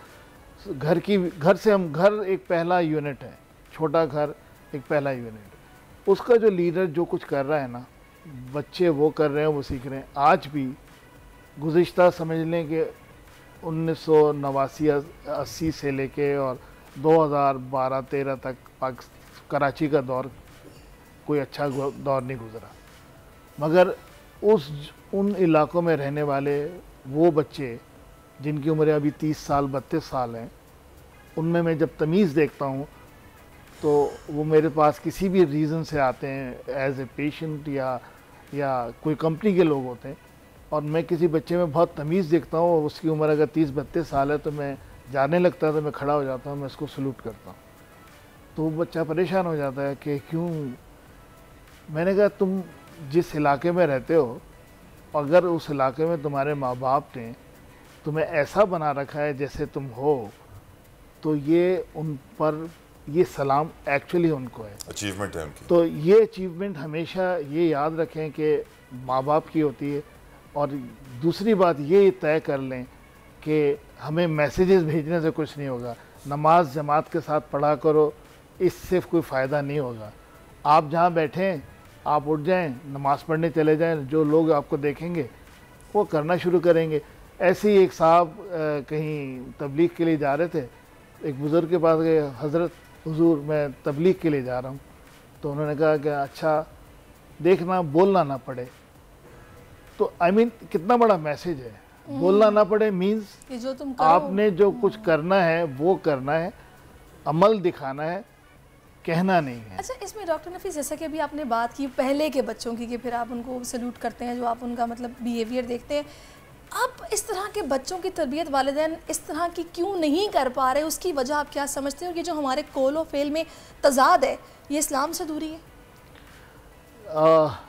घर से हम, घर एक पहला यूनिट है, छोटा घर एक पहला यूनिट है। उसका जो लीडर जो कुछ कर रहा है ना, बच्चे वो कर रहे हैं, वो सीख रहे हैं। आज भी गुज़िश्ता समझ लें कि 1989-80 से लेके और 2012-13 तक कराची का दौर कोई अच्छा दौर नहीं गुज़रा, मगर उन इलाकों में रहने वाले वो बच्चे जिनकी उम्र अभी 30 साल 32 साल हैं, उनमें मैं जब तमीज़ देखता हूँ तो वो मेरे पास किसी भी रीज़न से आते हैं, एज ए पेशेंट या कोई कंपनी के लोग होते हैं, और मैं किसी बच्चे में बहुत तमीज़ देखता हूँ, उसकी उम्र अगर 30-32 साल है तो मैं जाने लगता है तो मैं खड़ा हो जाता हूँ, मैं उसको सलूट करता हूँ। तो वो बच्चा परेशान हो जाता है कि क्यों। मैंने कहा तुम जिस इलाके में रहते हो, अगर उस इलाके में तुम्हारे माँ बाप ने तुम्हें ऐसा बना रखा है जैसे तुम हो, तो ये उन पर ये सलाम एक्चुअली उनको है, अचीवमेंट है उनकी। तो ये अचीवमेंट हमेशा ये याद रखें कि माँ बाप की होती है। और दूसरी बात ये तय कर लें कि हमें मैसेजेस भेजने से कुछ नहीं होगा, नमाज जमात के साथ पढ़ा करो, इससे कोई फ़ायदा नहीं होगा। आप जहाँ बैठें आप उठ जाएं, नमाज़ पढ़ने चले जाएं, जो लोग आपको देखेंगे वो करना शुरू करेंगे। ऐसे ही एक साहब कहीं तबलीग के लिए जा रहे थे, एक बुज़ुर्ग के पास गए, हज़रत हुजूर मैं तबलीग के लिए जा रहा हूँ। तो उन्होंने कहा कि अच्छा देखना बोलना ना पड़े। तो आई मीन कितना बड़ा मैसेज है, बोलना ना पड़े मीन्स जो तुम करो, आपने जो कुछ करना है वो करना है, अमल दिखाना है, कहना नहीं है। अच्छा, इसमें डॉक्टर नफीस जैसा कि अभी आपने बात की पहले के बच्चों की कि फिर आप उनको सल्यूट करते हैं, जो आप उनका मतलब बिहेवियर देखते हैं, अब इस तरह के बच्चों की तरबियत वालिदैन इस तरह की क्यों नहीं कर पा रहे, उसकी वजह आप क्या समझते हो? ये जो हमारे कौल और फेल में तजाद है, ये इस्लाम से दूरी है?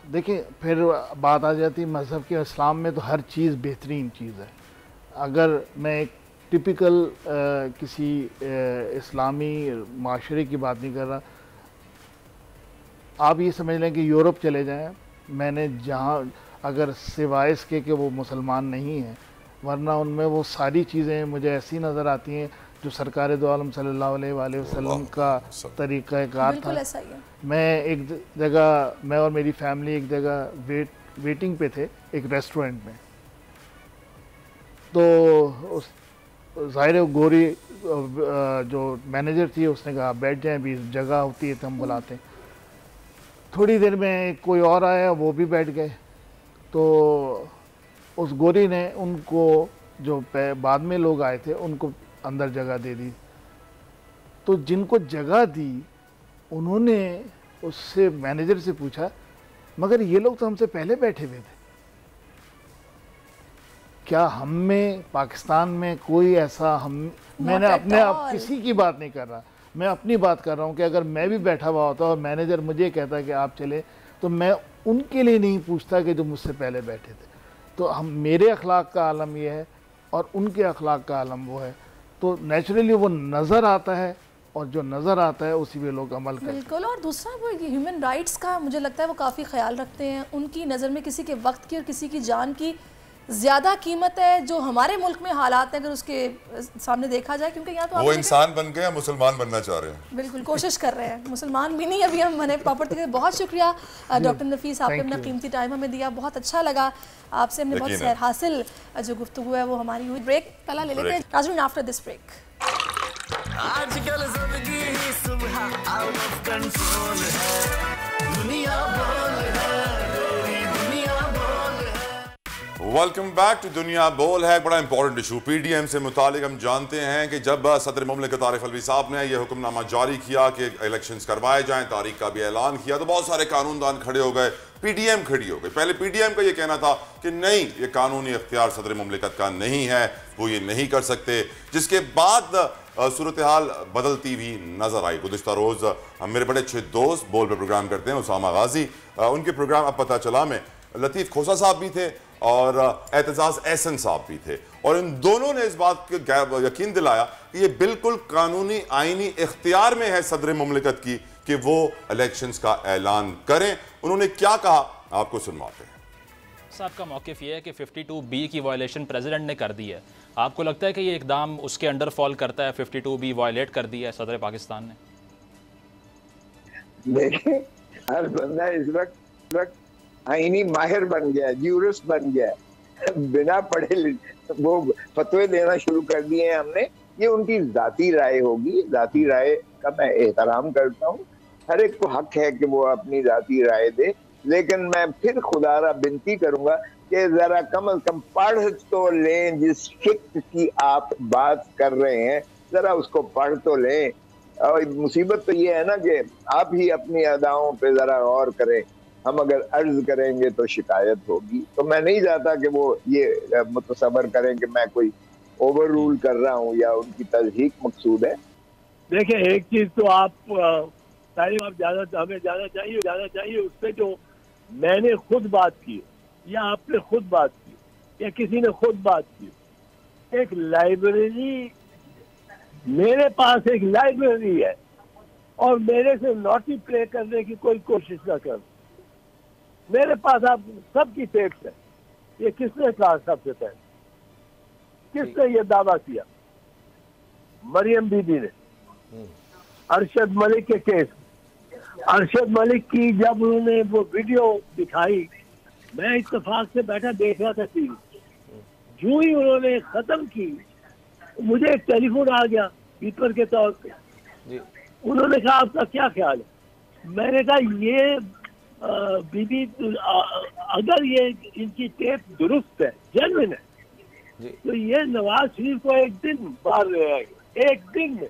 देखिए फिर बात आ जाती है मज़हब के। इस्लाम में तो हर चीज़ बेहतरीन चीज़ है। अगर मैं एक टिपिकल किसी इस्लामी माशरे की बात नहीं कर रहा, आप ये समझ लें कि यूरोप चले जाएं, मैंने जहाँ अगर सिवाय इसके कि वो मुसलमान नहीं हैं, वरना उनमें वो सारी चीज़ें मुझे ऐसी नज़र आती हैं जो सरकार दो आलम सल्लल्लाहु अलैहि वसल्लम का तरीक़ाकार था। मैं एक जगह, मैं और मेरी फैमिली एक जगह वेटिंग पे थे एक रेस्टोरेंट में, तो उस ज़ाहिर गोरी जो मैनेजर थी उसने कहा बैठ जाएं, भी जगह होती है तो हम बुलाते हैं। थोड़ी देर में कोई और आया, वो भी बैठ गए। तो उस गोरी ने उनको, जो बाद में लोग आए थे, उनको अंदर जगह दे दी। तो जिनको जगह दी उन्होंने उससे मैनेजर से पूछा, मगर ये लोग तो हमसे पहले बैठे हुए थे, क्या हम में पाकिस्तान में कोई ऐसा मैंने अपने आप किसी की बात नहीं कर रहा, मैं अपनी बात कर रहा हूँ कि अगर मैं भी बैठा हुआ होता और मैनेजर मुझे कहता कि आप चले, तो मैं उनके लिए नहीं पूछता कि जो मुझसे पहले बैठे थे। तो हम, मेरे अखलाक का आलम ये है और उनके अखलाक का आलम वो है, तो नेचुरली वो नज़र आता है और जो नज़र आता है उसी पे लोग अमल करते हैं। बिल्कुल। और दूसरा वो ह्यूमन राइट्स का मुझे लगता है वो काफ़ी ख्याल रखते हैं। उनकी नज़र में किसी के वक्त की और किसी की जान की ज़्यादा कीमत है, जो हमारे मुल्क में हालात हैं अगर उसके सामने देखा जाए, क्योंकि यहाँ तो वो इंसान बन गए, मुसलमान बनना चाह रहे हैं। बिल्कुल कोशिश कर रहे हैं, मुसलमान भी नहीं अभी हम बने प्रॉपर। बहुत शुक्रिया डॉक्टर नफीस, आपने अपना कीमती टाइम हमें दिया, बहुत अच्छा लगा आपसे, हमने बहुत सैर हासिल। जो गुफ्तगू है वो हमारी हुई। ब्रेक पहला ले लेते हैं नाज़रीन, आफ्टर दिस ब्रेक। आजकल ज़िंदगी ही सुबह आउट ऑफ कंट्रोल है, दुनिया बोल है, दुनिया बोल है। वेलकम बैक टू दुनिया बोल है। बड़ा इंपॉर्टेंट इशू पीडीएम से मुतालिक हम जानते हैं कि जब सदर मुमलिकत आरिफ अलवी साहब ने यह हुक्मनामा जारी किया कि इलेक्शंस करवाए जाएं, तारीख का भी ऐलान किया, तो बहुत सारे कानूनदान खड़े हो गए, पीडीएम खड़ी हो गई। पहले पीडीएम का ये कहना था कि नहीं, ये कानूनी इख्तियार सदर मुमलिकत का नहीं है, वो ये नहीं कर सकते, जिसके बाद सूरत हाल बदलती हुई नजर आई। गुज़िश्ता रोज़ मेरे बड़े अच्छे दोस्त बोल पे प्रोग्राम करते हैं, उसामा गाजी, उनके प्रोग्राम अब पता चला में लतीफ़ खोसा साहब भी थे और एतजाज एहसन साहब भी थे, और इन दोनों ने इस बात को यकीन दिलाया कि ये बिल्कुल कानूनी आईनी इख्तियार में है सदर मुमलिकत की कि वो इलेक्शंस का ऐलान करें। उन्होंने क्या कहा आपको सुनवाते हैं। साहब का मौक़िफ़ ये है कि 52B की वायलेशन प्रेसिडेंट ने कर दी है। आपको लगता है कि ये इकदाम उसके अंडर फॉल करता है? 52B वायलेट कर दी है सदर पाकिस्तान ने। देखिए, हर बंदा इस वक्त आईनी माहिर बन गया, ज्यूरिस्ट बन गया, बिना पढ़े वो फतवे देना शुरू कर दिए हैं हमने। ये उनकी जाती राय होगी, जाती राय का मैं एहतराम करता हूँ, हर एक को हक है कि वो अपनी जाती राय दे, लेकिन मैं फिर खुदारा विनती करूंगा कि जरा कम अज कम पढ़ तो लें। जिस फिक्र की आप बात कर रहे हैं जरा उसको पढ़ तो लें। और मुसीबत तो ये है ना कि आप ही अपनी अदाओं पे जरा गौर करें। हम अगर अर्ज करेंगे तो शिकायत होगी। तो मैं नहीं चाहता कि वो ये मुतसबर करें कि मैं कोई ओवर रूल कर रहा हूँ या उनकी तजहीक मकसूद है। देखिए, एक चीज तो आप तारीफ आप हमें जाना चाहिए उस पर जो मैंने खुद बात की या आपने खुद बात की या किसी ने खुद बात की। एक लाइब्रेरी, मेरे पास एक लाइब्रेरी है और मेरे से नॉटी प्ले करने की कोई कोशिश ना कर। मेरे पास आप सबकी टेप्स है। ये किसने कहा सबसे पहले? किसने ये दावा किया? मरियम बीबी ने अरशद मलिक के केस। अरशद मलिक की जब उन्होंने वो वीडियो दिखाई, मैं इत्तेफाक से बैठा देख रहा था टीवी। जो ही उन्होंने खत्म की, मुझे एक टेलीफोन आ गया स्पीकर के तौर पे। उन्होंने कहा आपका क्या ख्याल है? मैंने कहा ये बीबी अगर ये इनकी टेप दुरुस्त है, जेन्युइन है, तो ये नवाज शरीफ को एक दिन बाहर रहेगा, एक दिन में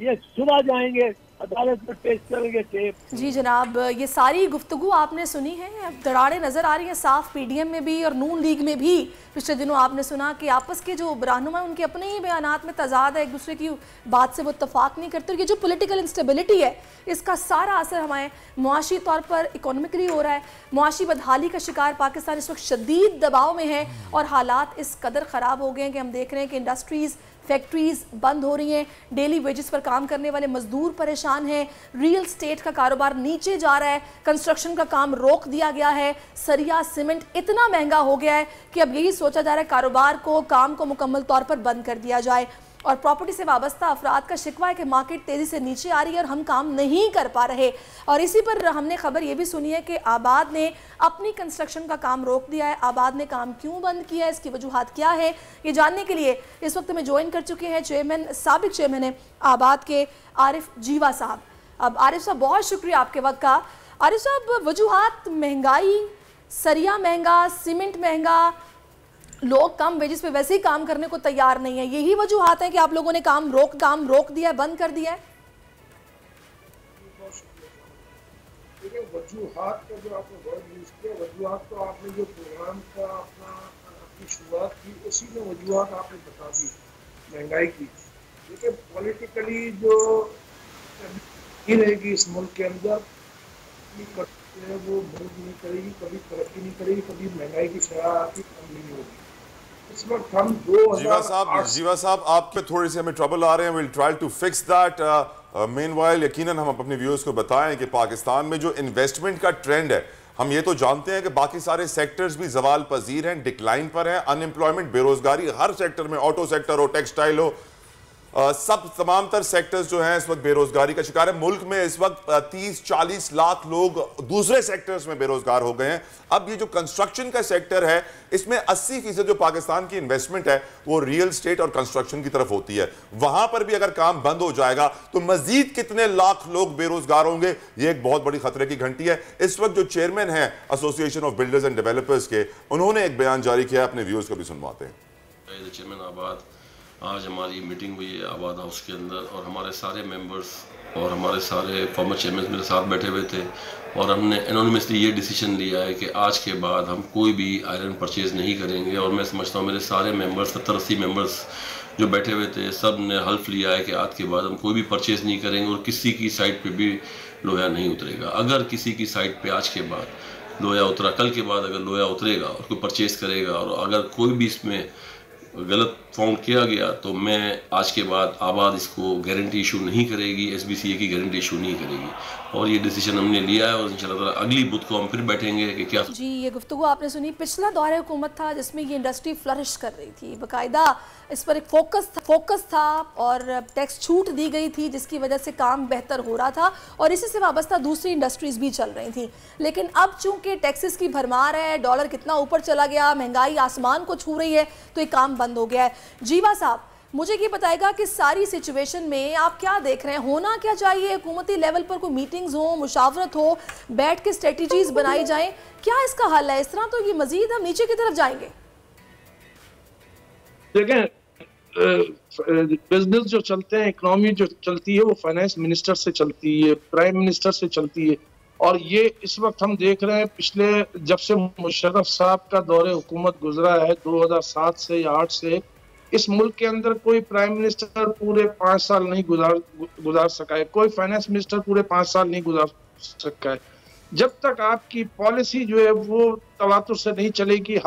ये सुबह जाएंगे अदालत में पेश करेंगे टेप। जी जनाब, ये सारी गुफ्तगू आपने सुनी है। अब दरारें नज़र आ रही हैं साफ पीडीएम में भी और नून लीग में भी। पिछले दिनों आपने सुना कि आपस के जो रहनुमा है उनके अपने ही बयानात में तजाद है, एक दूसरे की बात से वो इत्तफाक नहीं करते। और ये जो पॉलिटिकल इंस्टेबिलिटी है, इसका सारा असर हमारे मुआशी तौर पर इकोनॉमिकली हो रहा है। मुआशी बदहाली का शिकार पाकिस्तान इस वक्त शदीद दबाव में है और हालात इस कदर ख़राब हो गए हैं कि हम देख रहे हैं कि इंडस्ट्रीज़, फैक्ट्रीज बंद हो रही हैं, डेली वेजेस पर काम करने वाले मजदूर परेशान हैं, रियल स्टेट का कारोबार नीचे जा रहा है, कंस्ट्रक्शन का काम रोक दिया गया है, सरिया सीमेंट इतना महंगा हो गया है कि अब यही सोचा जा रहा है कारोबार को, काम को मुकम्मल तौर पर बंद कर दिया जाए। और प्रॉपर्टी से वाबस्ता अफराद का शिकवा है कि मार्केट तेज़ी से नीचे आ रही है और हम काम नहीं कर पा रहे। और इसी पर हमने खबर ये भी सुनी है कि आबाद ने अपनी कंस्ट्रक्शन का काम रोक दिया है। आबाद ने काम क्यों बंद किया है, इसकी वजूहात क्या है, ये जानने के लिए इस वक्त में ज्वाइन कर चुके हैं साबिक चेयरमैन है आबाद के आरिफ जीवा साहब। अब आरिफ साहब, बहुत शुक्रिया आपके वक्त का। आरिफ साहब, वजूहात महंगाई, सरिया महंगा, सीमेंट महंगा, लोग कम वेजेस पे वैसे ही काम करने को तैयार नहीं है, यही वजूहात है कि आप लोगों ने काम रोक दिया है, बंद कर दिया है? वजूहात का जो आपने वर्ड यूज किया, वजूहात तो आपने जो प्रोग्राम का अपनी शुरुआत की उसी में वजूहात आपने बता दी महंगाई की। देखिए, पॉलिटिकली जो ही रहेगी इस मुल्क के अंदर, वो मदद नहीं करेगी, कभी तरक्की नहीं करेगी, कभी महंगाई की शरह कम नहीं होगी। इस वक्त हम जीवा साहब आप पे थोड़ी सी हमें ट्रबल आ रहे हैं। Will try to fix that. Meanwhile यकीनन हम अपने व्यूअर्स को बताएं कि पाकिस्तान में जो इन्वेस्टमेंट का ट्रेंड है, हम ये तो जानते हैं कि बाकी सारे सेक्टर्स भी जवाल पजीर हैं, डिक्लाइन पर हैं। अनएम्प्लॉयमेंट, बेरोजगारी हर सेक्टर में, ऑटो सेक्टर हो, टेक्सटाइल हो, सब तमाम तर सेक्टर्स जो हैं इस वक्त बेरोजगारी का शिकार है। मुल्क में इस वक्त 30-40 लाख लोग दूसरे सेक्टर्स में बेरोजगार हो गए हैं। अब ये जो कंस्ट्रक्शन का सेक्टर है, इसमें 80% जो पाकिस्तान की इन्वेस्टमेंट है वो रियल स्टेट और कंस्ट्रक्शन की तरफ होती है। वहां पर भी अगर काम बंद हो जाएगा तो मजीद कितने लाख लोग बेरोजगार होंगे, ये एक बहुत बड़ी खतरे की घंटी है। इस वक्त जो चेयरमैन है association of builders and developers के, उन्होंने एक बयान जारी किया, अपने व्यूअर्स को भी सुनवाते हैं। चेयरमैन आबाद, आज हमारी मीटिंग हुई है आबाद हाउस के अंदर और हमारे सारे मेंबर्स और हमारे सारे फॉर्मर चेयरमैन मेरे साथ बैठे हुए थे और हमने एनोनिमसली ये डिसीजन लिया है कि आज के बाद हम कोई भी आयरन परचेज़ नहीं करेंगे। और मैं समझता हूँ मेरे सारे मेंबर्स 70-80 मेंबर्स जो बैठे हुए थे, सब ने हल्फ लिया है कि आज के बाद हम कोई भी परचेज़ नहीं करेंगे और किसी की साइट पे भी लोहा नहीं उतरेगा। अगर किसी की साइट पे आज के बाद लोया उतरा, कल के बाद अगर लोया उतरेगा और कोई परचेज करेगा और अगर कोई भी इसमें गलत फाउंड किया गया तो मैं आज के बाद आबाद इसको गारंटी इशू नहीं करेगी, SBCA की गारंटी इशू नहीं करेगी। और ये डिसीजन हमने लिया है और इंशाल्लाह अगली बुध को हम फिर बैठेंगे कि क्या। जी, ये गुफ्तगू आपने सुनी। पिछला दौर हुकूमत था जिसमें ये इंडस्ट्री फ्लरिश कर रही थी, बाकायदा इस पर एक फोकस था और टैक्स छूट दी गई थी जिसकी वजह से काम बेहतर हो रहा था और इसी से वाबस्ता दूसरी इंडस्ट्रीज भी चल रही थी। लेकिन अब चूंकि टैक्सेस की भरमार है, डॉलर कितना ऊपर चला गया, महंगाई आसमान को छू रही है, तो ये काम बंद हो गया है। जीवा साहब, मुझे ये बताएगा कि सारी सिचुएशन में आप क्या देख रहे हैं, होना क्या चाहिए? हुकूमती लेवल पर कोई मीटिंग्स हो, मुशावरत हो, बैठ के स्ट्रेटजीज बनाई जाएं, क्या इसका हल है? इस तरह तो ये मजीद हम नीचे की तरफ जाएंगे। देखें, बिजनेस जो चलते हैं, इकोनॉमी जो चलती है वो फाइनेंस मिनिस्टर से चलती है, प्राइम मिनिस्टर से चलती है। और ये इस वक्त हम देख रहे हैं, पिछले जब से मुशर्रफ साहब का दौरे हुकूमत गुजरा है 2007 से या 8 से, इस मुल्क के अंदर कोई प्राइम मिनिस्टर पूरे 5 साल नहीं गुजार सका है, कोई फाइनेंस मिनिस्टर पूरे 5 साल नहीं गुजार सका है। जब तक आपकी पॉलिसी जो है वो तवातुर से नहीं चलेगी,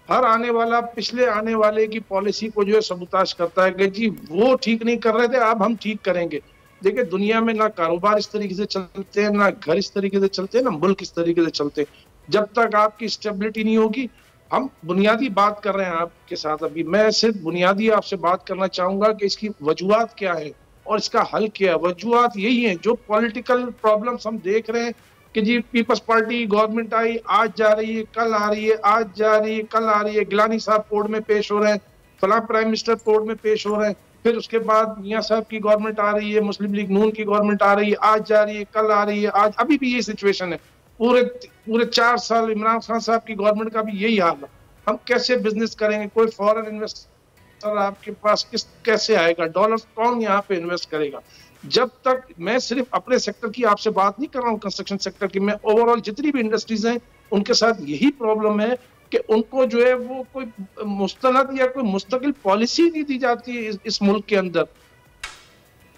हर आने वाला पिछले आने वाले की पॉलिसी को जो है सबूताज करता है कि जी वो ठीक नहीं कर रहे थे, अब हम ठीक करेंगे। देखिए, दुनिया में ना कारोबार इस तरीके से चलते हैं, ना घर इस तरीके से चलते हैं, ना मुल्क इस तरीके से चलते हैं। जब तक आपकी स्टेबिलिटी नहीं होगी, हम बुनियादी बात कर रहे हैं आपके साथ, अभी मैं सिर्फ बुनियादी आपसे बात करना चाहूंगा कि इसकी वजूहात क्या है और इसका हल क्या है। वजूहात यही है, जो पॉलिटिकल प्रॉब्लम्स हम देख रहे हैं कि जी पीपल्स पार्टी गवर्नमेंट आई, आज जा रही है, कल आ रही है, आज जा रही है, कल आ रही है, गिलानी साहब कोर्ट में पेश हो रहे हैं, फलां प्राइम मिनिस्टर कोर्ट में पेश हो रहे हैं, फिर उसके बाद मियां साहब की गवर्नमेंट आ रही है, मुस्लिम लीग नून की गवर्नमेंट आ रही है, आज जा रही है, कल आ रही है, आज अभी भी यही सिचुएशन है। पूरे 4 साल इमरान खान साहब की गवर्नमेंट का भी यही हाल है। हम कैसे बिजनेस करेंगे? कोई फॉरेन इन्वेस्टर आपके पास कैसे आएगा? डॉलर कौन यहाँ पे इन्वेस्ट करेगा? जब तक, मैं सिर्फ अपने सेक्टर की आपसे बात नहीं कर रहा हूँ, कंस्ट्रक्शन सेक्टर की, मैं ओवरऑल जितनी भी इंडस्ट्रीज हैं उनके साथ यही प्रॉब्लम है कि उनको जो है वो कोई मुस्तनद या कोई मुस्तकिल पॉलिसी नहीं दी जाती है इस मुल्क के अंदर।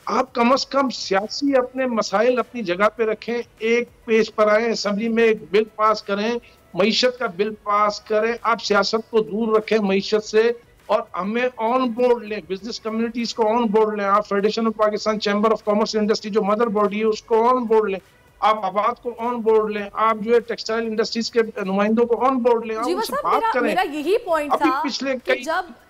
आप कम से कम सियासी अपने मसाइल अपनी जगह पे रखें, एक पेज पर आए, असेंबली में एक बिल पास करें, मईशत का बिल पास करें। आप सियासत को दूर रखें मईशत से और हमें ऑन बोर्ड लें, बिजनेस कम्युनिटीज को ऑन बोर्ड लें। आप federation of Pakistan chamber of commerce industry जो मदर बॉडी है उसको ऑन बोर्ड लें, आप आबाद को ऑन बोर्ड लें, आप जो है टेक्सटाइल इंडस्ट्रीज के नुमाइंदों को ऑन बोर्ड लें, आप उनसे बात करें। मेरा यही पॉइंट था कि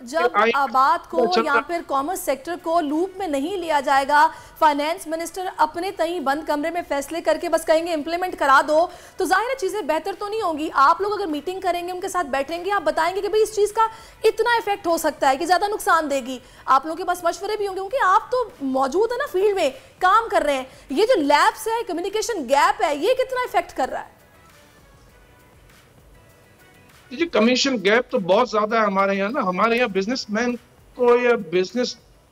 जब आबाद को या फिर कॉमर्स सेक्टर को लूप में नहीं लिया जाएगा, फाइनेंस मिनिस्टर अपने तई बंद कमरे में फैसले करके बस कहेंगे इम्प्लीमेंट करा दो, तो जाहिर है चीजें बेहतर तो नहीं होंगी। आप लोग अगर मीटिंग करेंगे, उनके साथ बैठेंगे, आप बताएंगे कि भाई इस चीज का इतना इफेक्ट हो सकता है कि ज्यादा नुकसान देगी, आप लोगों के पास मशवरे भी होंगे क्योंकि आप तो मौजूद है ना, फील्ड में काम कर रहे हैं। ये जो लैब्स है, कम्युनिकेशन गैप है, ये कितना इफेक्ट कर रहा है? जी, कमीशन गैप तो बहुत ज्यादा है हमारे यहाँ ना। हमारे यहाँ बिजनेसमैन को या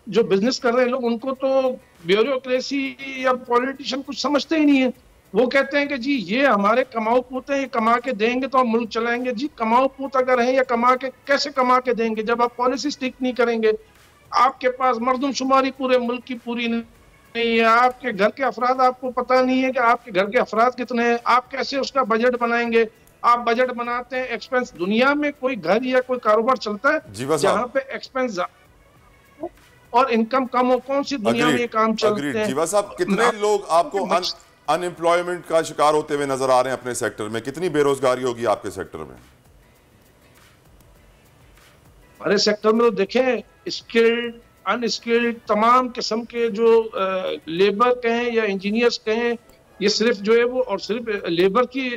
जो बिजनेस कर रहे हैं लोग, उनको तो ब्यूरोक्रेसी या पॉलिटिशियन कुछ समझते ही नहीं है। वो कहते हैं कि जी ये हमारे कमाऊ पूत हैं, ये कमा के देंगे तो हम मुल्क चलाएंगे। जी कमाऊ पूत अगर हैं या कमा के कैसे कमा के देंगे जब आप पॉलिसी स्टिक नहीं करेंगे? आपके पास मर्दमशुमारी पूरे मुल्क की पूरी नहीं है, आपके घर के अफराद आपको पता नहीं है कि आपके घर के अफराद कितने हैं, आप कैसे उसका बजट बनाएंगे? आप बजट बनाते हैं, एक्सपेंस, दुनिया में कोई घर या कोई कारोबार चलता है जहाँ पे एक्सपेंस और इनकम कम हो? कौन सी दुनिया में ये काम चलते हैं? जीवा साहब, कितने लोग आपको अनएम्प्लॉयमेंट का शिकार होते हुए नजर आ रहे हैं अपने सेक्टर में? कितनी बेरोजगारी होगी आपके सेक्टर में? हमारे सेक्टर में तो देखें, स्किल्ड अनस्किल्ड तमाम किस्म के जो लेबर कहें या इंजीनियर्स कहें, ये सिर्फ जो है वो और सिर्फ लेबर की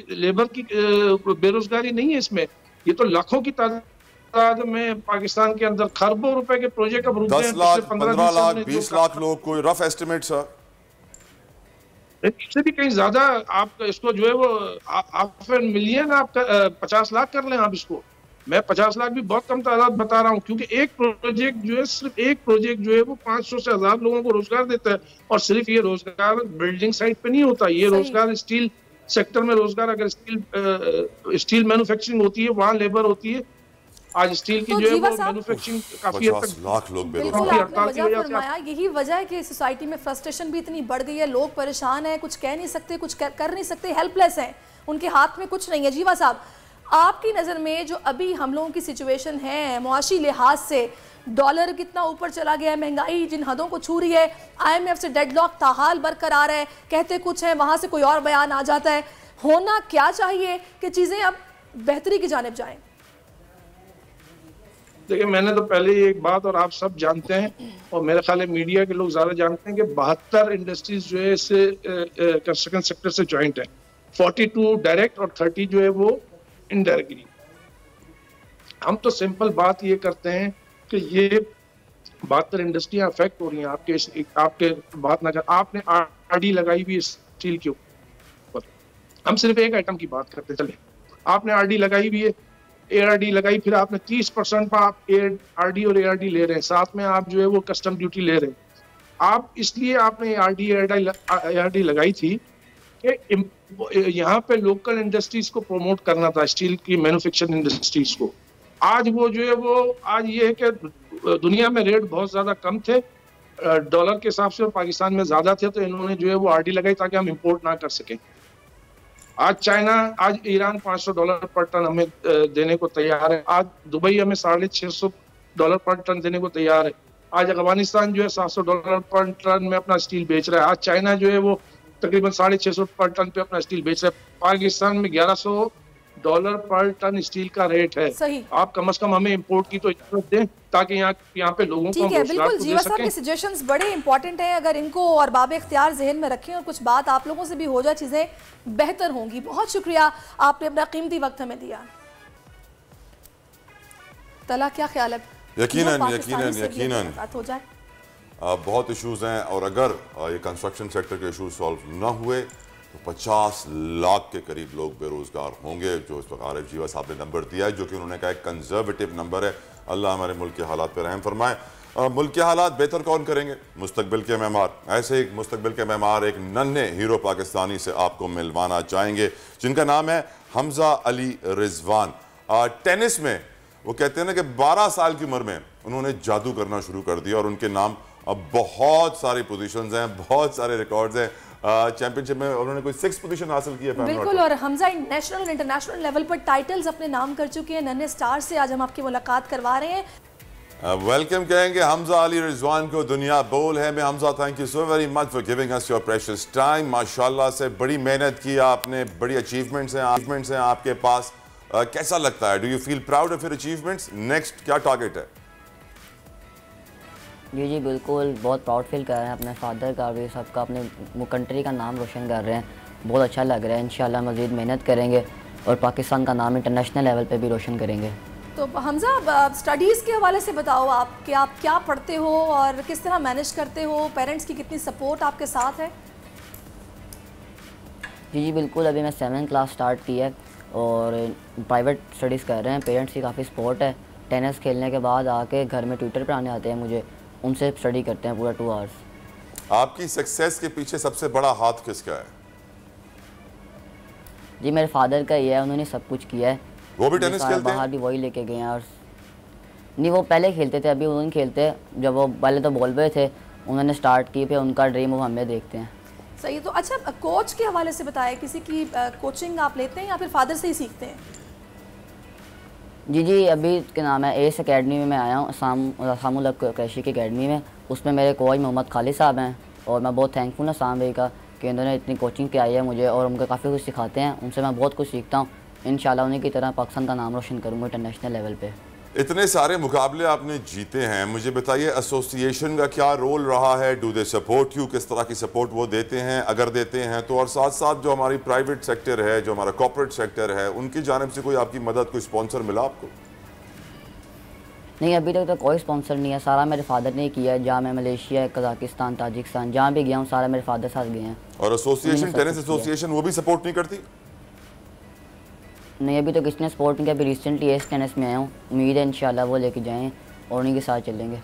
बेरोजगारी नहीं है इसमें, ये तो लाखों की तादाद में पाकिस्तान के अंदर खरबों रुपए के प्रोजेक्ट अब रुक गए हैं। 10 लाख 15 लाख 20 लाख लोग, कोई रफ एस्टिमेट सर? इससे भी कहीं ज्यादा। आप इसको जो है वो आप मिलियन आप 50 लाख कर लें आप इसको। मैं 50 लाख भी बहुत कम तादाद बता रहा हूँ, क्योंकि एक प्रोजेक्ट जो है, सिर्फ एक प्रोजेक्ट जो है वो 500 से 1000 लोगों को रोजगार देता है। और सिर्फ ये रोजगार बिल्डिंग साइट पे नहीं होता, ये रोजगार स्टील सेक्टर में रोजगार, अगर स्टील मैन्युफैक्चरिंग होती है वहाँ लेबर होती है। आज स्टील की जो है वो मैन्युफैक्चरिंग काफी हद तक लाख लोग बेरोजगार। यही वजह है कि सोसाइटी में फ्रस्ट्रेशन भी इतनी बढ़ गई है, लोग परेशान हैं, कुछ कह नहीं सकते, कुछ कर नहीं सकते, हेल्पलेस हैं। उनके हाथ में कुछ नहीं है। जीवा साहब, आपकी नज़र में जो अभी हम लोगों की सिचुएशन है मुआशी लिहाज से, डॉलर कितना ऊपर चला गया है, महंगाई जिन हदों को छू रही है, IMF से डेडलॉक ताहाल बरकरार है, कहते कुछ है वहाँ से कोई और बयान आ जाता है, होना क्या चाहिए कि चीज़ें अब बेहतरी की जानिब जाएं? देखिए, मैंने तो पहले ही एक बात, और आप सब जानते हैं और मेरे ख्याल है मीडिया के लोग ज़्यादा जानते हैं कि 72 इंडस्ट्रीज जो है इससे कंस्ट्रक्शन सेक्टर से ज्वाइंट है, 42 डायरेक्ट और 30 जो है वो इनडायरेक्टली। हम तो सिंपल बात ये करते हैं कि ये 72 इंडस्ट्रियां अफेक्ट हो रही हैं। आपके बात ना कर, आपने RD लगाई हुई स्टील के ऊपर, हम सिर्फ एक आइटम की बात करते चले। आपने RD लगाई हुई है, ARD लगाई, फिर आपने 30% पर आप RD और ARD ले रहे हैं, साथ में आप जो है वो कस्टम ड्यूटी ले रहे हैं। आप इसलिए आपने RD ARD लगाई थी कि यहाँ पे लोकल इंडस्ट्रीज को प्रमोट करना था, स्टील की मैन्युफैक्चरिंग इंडस्ट्रीज को। आज वो जो है वो आज ये है कि दुनिया में रेट बहुत ज़्यादा कम थे डॉलर के हिसाब से और पाकिस्तान में ज़्यादा थे, तो इन्होंने जो है वो RD लगाई ताकि हम इंपोर्ट ना कर सकें। आज ईरान $500 पर टन हमें देने को तैयार है। आज दुबई हमें $650 पर टन देने को तैयार है। आज अफगानिस्तान जो है $700 पर टन में अपना स्टील बेच रहा है। आज चाइना जो है वो तकरीबन $650 पर टन पे अपना स्टील बेच रहा है। पाकिस्तान में $1100 पर टन स्टील का रेट है। सही। आप कम से कम हमें इंपोर्ट की तो इजाजत दें ताकि यहाँ पे लोगों को बिल्कुल जीवा साहब के सजेशंस बड़े इंपॉर्टेंट हैं, अगर इनको और बाब इख्तियार जहन में रखें और कुछ बात आप लोगों से भी हो जाए, चीजें बेहतर होंगी। बहुत शुक्रिया, आपने अपना कीमती वक्त हमें दिया। तला, क्या ख्याल है? यकीनन बात हो जाए। बहुत इश्यूज हैं और अगर ये कंस्ट्रक्शन सेक्टर के इशूज सॉल्व ना हुए तो 50 लाख के करीब लोग बेरोजगार होंगे, जो इस वक्त आरिफ जीवा साहब ने नंबर दिया है, जो कि उन्होंने कहा एक कंजर्वेटिव नंबर है। अल्लाह हमारे मुल्क के हालात पर रहम फरमाए। मुल्क के हालात बेहतर कौन करेंगे? मुस्तकबिल के मेहमान। ऐसे ही मुस्तकबिल के मेहमान एक नन्हे हीरो पाकिस्तानी से आपको मिलवाना चाहेंगे, जिनका नाम है हमजा अली रिजवान। टेनिस में वो कहते हैं ना कि 12 साल की उम्र में उन्होंने जादू करना शुरू कर दिया और उनके नाम अब बहुत सारी पोजीशंस हैं, बहुत सारे रिकॉर्ड्स हैं। चैंपियनशिप में उन्होंने कोई 6 पोजीशन हासिल की है। बिल्कुल, और हमजा नेशनल और इंटरनेशनल लेवल पर टाइटल्स अपने नाम कर चुके हैं। नन्हे स्टार से आज हम आपकी मुलाकात करवा रहे हैं। वेलकम कहेंगे हमजा अली रिजवान को। दुनिया बोल है में Hamza, thank you so very much for giving us your precious time. माशाल्लाह से बड़ी मेहनत की आपने, बड़ी अचीवमेंट्स हैं आपके पास। कैसा लगता है? Do you feel proud of your achievements? Next क्या टारगेट है? जी बिल्कुल, बहुत प्राउड फील कर रहे हैं अपने फादर का भी, सबका, अपने कंट्री का नाम रोशन कर रहे हैं। बहुत अच्छा लग रहा है। इंशाल्लाह मज़ीद मेहनत करेंगे और पाकिस्तान का नाम इंटरनेशनल लेवल पे भी रोशन करेंगे। तो हमजा, स्टडीज़ के हवाले से बताओ आप कि आप क्या पढ़ते हो और किस तरह मैनेज करते हो? पेरेंट्स की कितनी सपोर्ट आपके साथ है? जी बिल्कुल, अभी मैं 7th क्लास स्टार्ट की है और प्राइवेट स्टडीज़ कर रहे हैं। पेरेंट्स की काफ़ी सपोर्ट है। टेनिस खेलने के बाद आके घर में ट्यूटर पढ़ाने आते हैं मुझे, उनसे स्टडी करते हैं पूरा 2 आवर्स। आपकी सक्सेस के पीछे सबसे बड़ा हाथ किसका है? जी मेरे फादर का ही है, उन्होंने सब कुछ किया है। वो भी टेनिस खेलते हैं? बाहर भी वही लेके गए हैं। और नहीं, वो पहले खेलते थे, अभी उन्होंने खेलते हैं। जब वो पहले तो बॉल बॉय थे, उन्होंने स्टार्ट की, फिर उनका ड्रीम वो हमें देखते हैं। सही। तो अच्छा, कोच के हवाले से बताया, किसी की कोचिंग आप लेते हैं या फिर फादर से ही सीखते हैं? जी अभी क्या नाम है, एस अकेडमी में मैं आया हूँ, सामुल क्रैशी की अकेडमी में। उसमें मेरे कोच मोहम्मद खालिद साहब हैं और मैं बहुत थैंकफुल हूँ साम भाई का कि उन्होंने इतनी कोचिंग की आई है मुझे और उनको काफ़ी कुछ सिखाते हैं। उनसे मैं बहुत कुछ सीखता हूँ। इंशाल्लाह उन्हीं की तरह पाकिस्तान का नाम रोशन करूँगा इंटरनेशनल लेवल पे। इतने सारे मुकाबले आपने जीते हैं, मुझे बताइए एसोसिएशन का क्या रोल रहा है? Do they support you? किस तरह की सपोर्ट वो देते हैं अगर देते हैं तो? और साथ साथ जो हमारी प्राइवेट सेक्टर है, जो हमारा कॉर्पोरेट सेक्टर है, उनकी जानिब से कोई आपकी मदद, कोई स्पॉन्सर मिला आपको? नहीं, अभी तक तो कोई स्पॉन्सर नहीं है। सारा मेरे फादर ने किया है। जहाँ मैं मलेशिया, कजाकिस्तान, ताजिकिस्तान जहाँ भी गया हूँ, सारा मेरे फादर साथ गए हैं। और एसोसिएशन, टेनिस एसोसिएशन, वो भी सपोर्ट नहीं करती? नहीं, अभी तो किसी ने सपोर्ट नहीं किया। अभी रिसेंटली एस टेनिस में आया हूँ, उम्मीद है इंशाल्लाह वो लेके जाएँ और उन्हीं के साथ चलेंगे।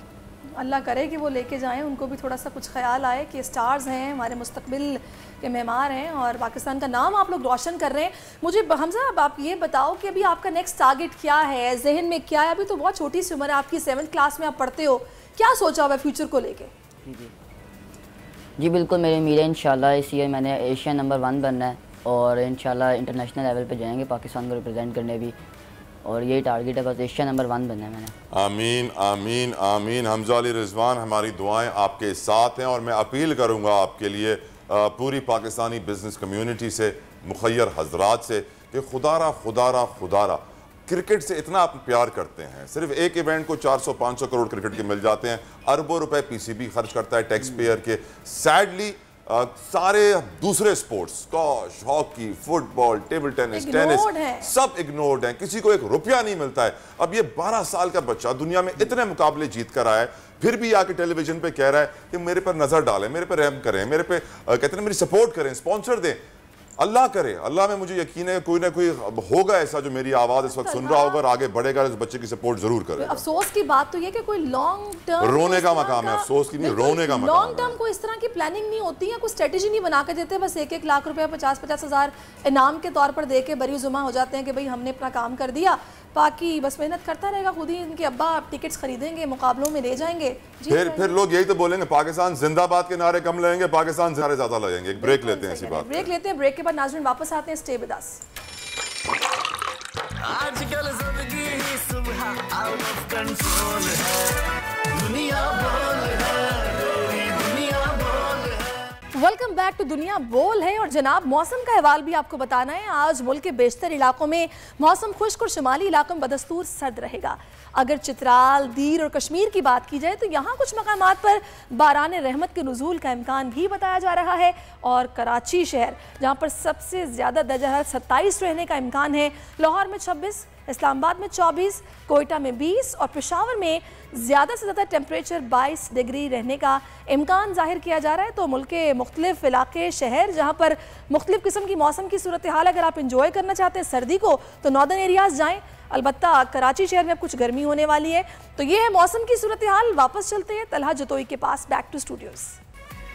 अल्लाह करे कि वो लेके जाएं, उनको भी थोड़ा सा कुछ ख्याल आए कि स्टार्स हैं, हमारे मुस्तकबिल के मेहमान हैं और पाकिस्तान का नाम आप लोग रोशन कर रहे हैं। मुझे हमजा, अब आप ये बताओ कि अभी आपका नेक्स्ट टारगेट क्या है, जहन में क्या है? अभी तो बहुत छोटी सी उम्र है आपकी, 7th क्लास में आप पढ़ते हो, क्या सोचा हुआ है फ्यूचर को लेके? जी बिल्कुल, मेरी उम्मीद है इंशाल्लाह इस ईयर मैंने एशिया नंबर 1 बनना है और इंशाल्लाह इंटरनेशनल लेवल पे जाएंगे पाकिस्तान को रिप्रेजेंट करने भी, और यही टारगेट है, बस एशिया नंबर 1 बनना है मैंने। आमीन आमीन आमीन। हमजा अली रिजवान, हमारी दुआएं आपके साथ हैं और मैं अपील करूंगा आपके लिए पूरी पाकिस्तानी बिजनेस कम्युनिटी से, मुखय्यर हजरात से कि खुदारा क्रिकेट से इतना आप प्यार करते हैं, सिर्फ एक इवेंट को 400-500 करोड़ क्रिकेट के मिल जाते हैं, अरबों रुपए पीसीबी खर्च करता है टैक्स पेयर के। सैडली सारे दूसरे sports, squash, hockey, football, table tennis, सब इग्नोर्ड हैं, किसी को एक रुपया नहीं मिलता है। अब ये 12 साल का बच्चा दुनिया में इतने मुकाबले जीत कर आया है, फिर भी आके टेलीविजन पे कह रहा है कि मेरे पर नजर डालें, मेरे पर रहम करें, मेरे पे कहते हैं मेरी सपोर्ट करें, स्पॉन्सर दें। अल्लाह करे, अल्लाह में मुझे यकीन है कोई ना कोई होगा ऐसा जो मेरी आवाज़ इस वक्त सुन रहा होगा और आगे बढ़ेगा, इस बच्चे की सपोर्ट जरूर करेगा। अफसोस की बात तो ये कि कोई लॉन्ग टर्म रोने का मकाम है, अफसोस की नहीं, रोने का मकाम। लॉन्ग टर्म को इस तरह की प्लानिंग नहीं होती है, कोई स्ट्रेटेजी नहीं बना के देते, बस 1-1 लाख रुपया 50-50 हज़ार इनाम के तौर पर दे के बरी जुमा हो जाते हैं कि भाई हमने अपना काम कर दिया, बाकी बस मेहनत करता रहेगा खुद ही। इनके अब्बा टिकट्स खरीदेंगे, मुकाबलों में ले जाएंगे, फिर लोग यही तो बोलेंगे पाकिस्तान जिंदाबाद के नारे कम लगेंगे, पाकिस्तान नारे ज्यादा लगेंगे। एक ब्रेक लेते हैं, ऐसी बात ब्रेक लेते हैं, ब्रेक के बाद नाज़रीन वापस आते हैं, स्टे विद अस। आजकल जिंदगी ही सुबह आउट ऑफ कंट्रोल है, दुनिया बोल है, दुनिया बोल है। वेलकम बैक टू दुनिया बोल है। और जनाब मौसम का अहवाल भी आपको बताना है। आज मुल्क के बेशतर इलाकों में मौसम खुश्क और शुमाली इलाकों में बदस्तूर सर्द रहेगा। अगर चित्राल, दीर और कश्मीर की बात की जाए तो यहाँ कुछ मकामात पर बारान रहमत के नुज़ूल का इम्कान भी बताया जा रहा है। और कराची शहर जहाँ पर सबसे ज़्यादा दर्जा हरारत 27 रहने का इम्कान है, लाहौर में 26, इस्लामाबाद में 24, कोयटा में 20 और पेशावर में ज़्यादा से ज़्यादा टेम्परेचर 22 डिग्री रहने का इम्कान जाहिर किया जा रहा है। तो मुल्क के मुख्तलिफ इलाके, शहर जहाँ पर मुख्तलिफ किस्म की मौसम की सूरत हाल अगर आप इंजॉय करना चाहते हैं सर्दी को तो नॉर्दर्न एरियाज़ जाएँ। अलबत्ता कराची शहर में अब कुछ गर्मी होने वाली है। तो ये है मौसम की सूरत हाल। वापस चलते हैं तलहा जतोई के पास, बैक टू स्टूडियोज़।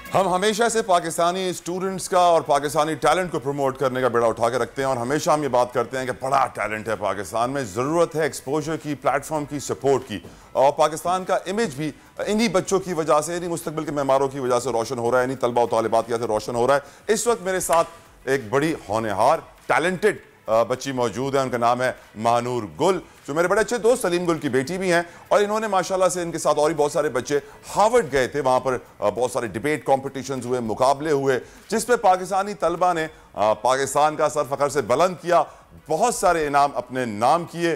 हम हमेशा से पाकिस्तानी स्टूडेंट्स का और पाकिस्तानी टैलेंट को प्रमोट करने का बेड़ा उठा के रखते हैं और हमेशा हम ये बात करते हैं कि बड़ा टैलेंट है पाकिस्तान में, ज़रूरत है एक्सपोजर की, प्लेटफॉर्म की, सपोर्ट की। और पाकिस्तान का इमेज भी इन्हीं बच्चों की वजह से, इन्हीं मुस्तकबिल के मेहमारों की वजह से रोशन हो रहा है, इन्हीं तलबा और तालिबात की वजह से रोशन हो रहा है। इस वक्त मेरे साथ एक बड़ी होनहार टैलेंटेड बच्ची मौजूद है, उनका नाम है महानूर गुल, जो मेरे बड़े अच्छे दोस्त सलीम गुल की बेटी भी हैं। और इन्होंने माशाल्लाह से इनके साथ और भी बहुत सारे बच्चे हार्वर्ड गए थे, वहाँ पर बहुत सारे डिबेट कॉम्पिटिशन्स हुए, मुकाबले हुए, जिस पे पाकिस्तानी तलबा ने पाकिस्तान का सर फखर से बुलंद किया, बहुत सारे इनाम अपने नाम किए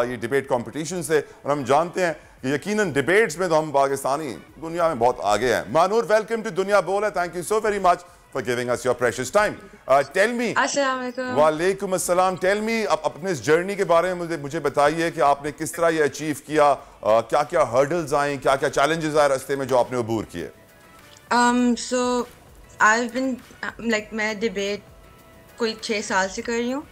ये डिबेट कॉम्पिटिशन से। और हम जानते हैं कि यकीनन डिबेट्स में तो हम पाकिस्तानी दुनिया में बहुत आगे हैं। महानूर, वेलकम टू दुनिया बोल है, thank you so very much for giving us your precious time. Tell me, वालेकुम अस्सलाम, tell me अपने इस जर्नी के बारे में मुझे बताइए कि आपने किस तरह ये अचीव किया, क्या क्या हर्डल्स आई, क्या क्या चैलेंजेस आए रास्ते में जो आपने अबूर किए? So I've been like मैं डिबेट कोई 6 साल से कर रही हूँ,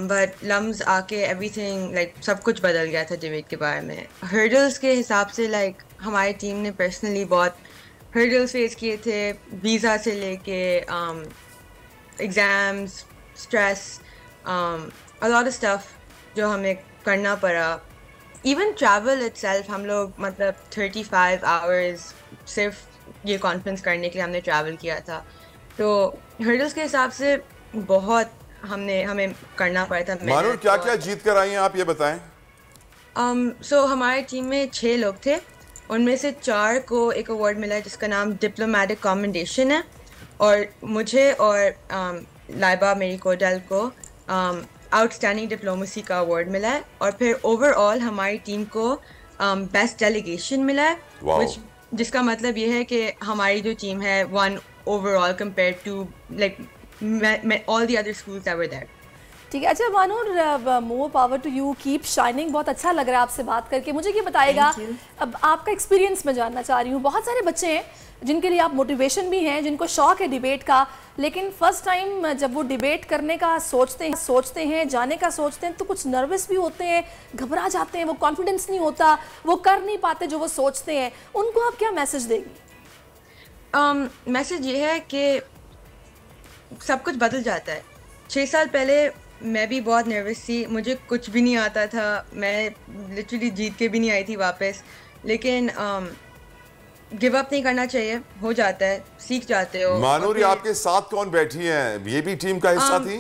बट लम्स आके everything like सब कुछ बदल गया था डिबेट के बारे में। हर्डल्स के हिसाब से like हमारी टीम ने पर्सनली बहुत हर्डल्स फेस किए थे, वीज़ा से लेके exams, stress, a lot of stuff जो हमें करना पड़ा। इवन ट्रैवल इटसेल्फ, हम लोग मतलब 35 आवर्स सिर्फ ये कॉन्फ्रेंस करने के लिए हमने ट्रैवल किया था। तो हर्डल्स के हिसाब से बहुत हमें करना पड़ा था। मानूर, क्या क्या जीत कर आई हैं आप, ये बताएं। सो हमारी टीम में 6 लोग थे, उनमें से 4 को एक अवार्ड मिला है जिसका नाम डिप्लोमेटिक कमेंडेशन है, और मुझे और लाइबा मेरी कोडल को आउटस्टैंडिंग डिप्लोमेसी का अवार्ड मिला है। और फिर ओवरऑल हमारी टीम को बेस्ट डेलीगेशन मिला है, जिसका मतलब ये है कि हमारी जो टीम है won overall compare to like all the other schools that were there. ठीक है। अच्छा Manoor, more power to you, keep shining. बहुत अच्छा लग रहा है आपसे बात करके। मुझे ये बताएगा, अब आपका एक्सपीरियंस मैं जानना चाह रही हूँ। बहुत सारे बच्चे हैं जिनके लिए आप मोटिवेशन भी हैं, जिनको शौक है डिबेट का, लेकिन फर्स्ट टाइम जब वो डिबेट करने का सोचते हैं, जाने का सोचते हैं, तो कुछ नर्वस भी होते हैं, घबरा जाते हैं, वो कॉन्फिडेंस नहीं होता, वो कर नहीं पाते जो वो सोचते हैं। उनको आप क्या मैसेज देंगी? मैसेज ये है कि सब कुछ बदल जाता है। 6 साल पहले मैं भी बहुत नर्वस थी, मुझे कुछ भी नहीं आता था, मैं लिटरली जीत के भी नहीं आई थी वापस। लेकिन गिव अप नहीं करना चाहिए, हो जाता है, सीख जाते हो। मानूर, आपके साथ कौन बैठी हैं? ये भी टीम का हिस्सा थी?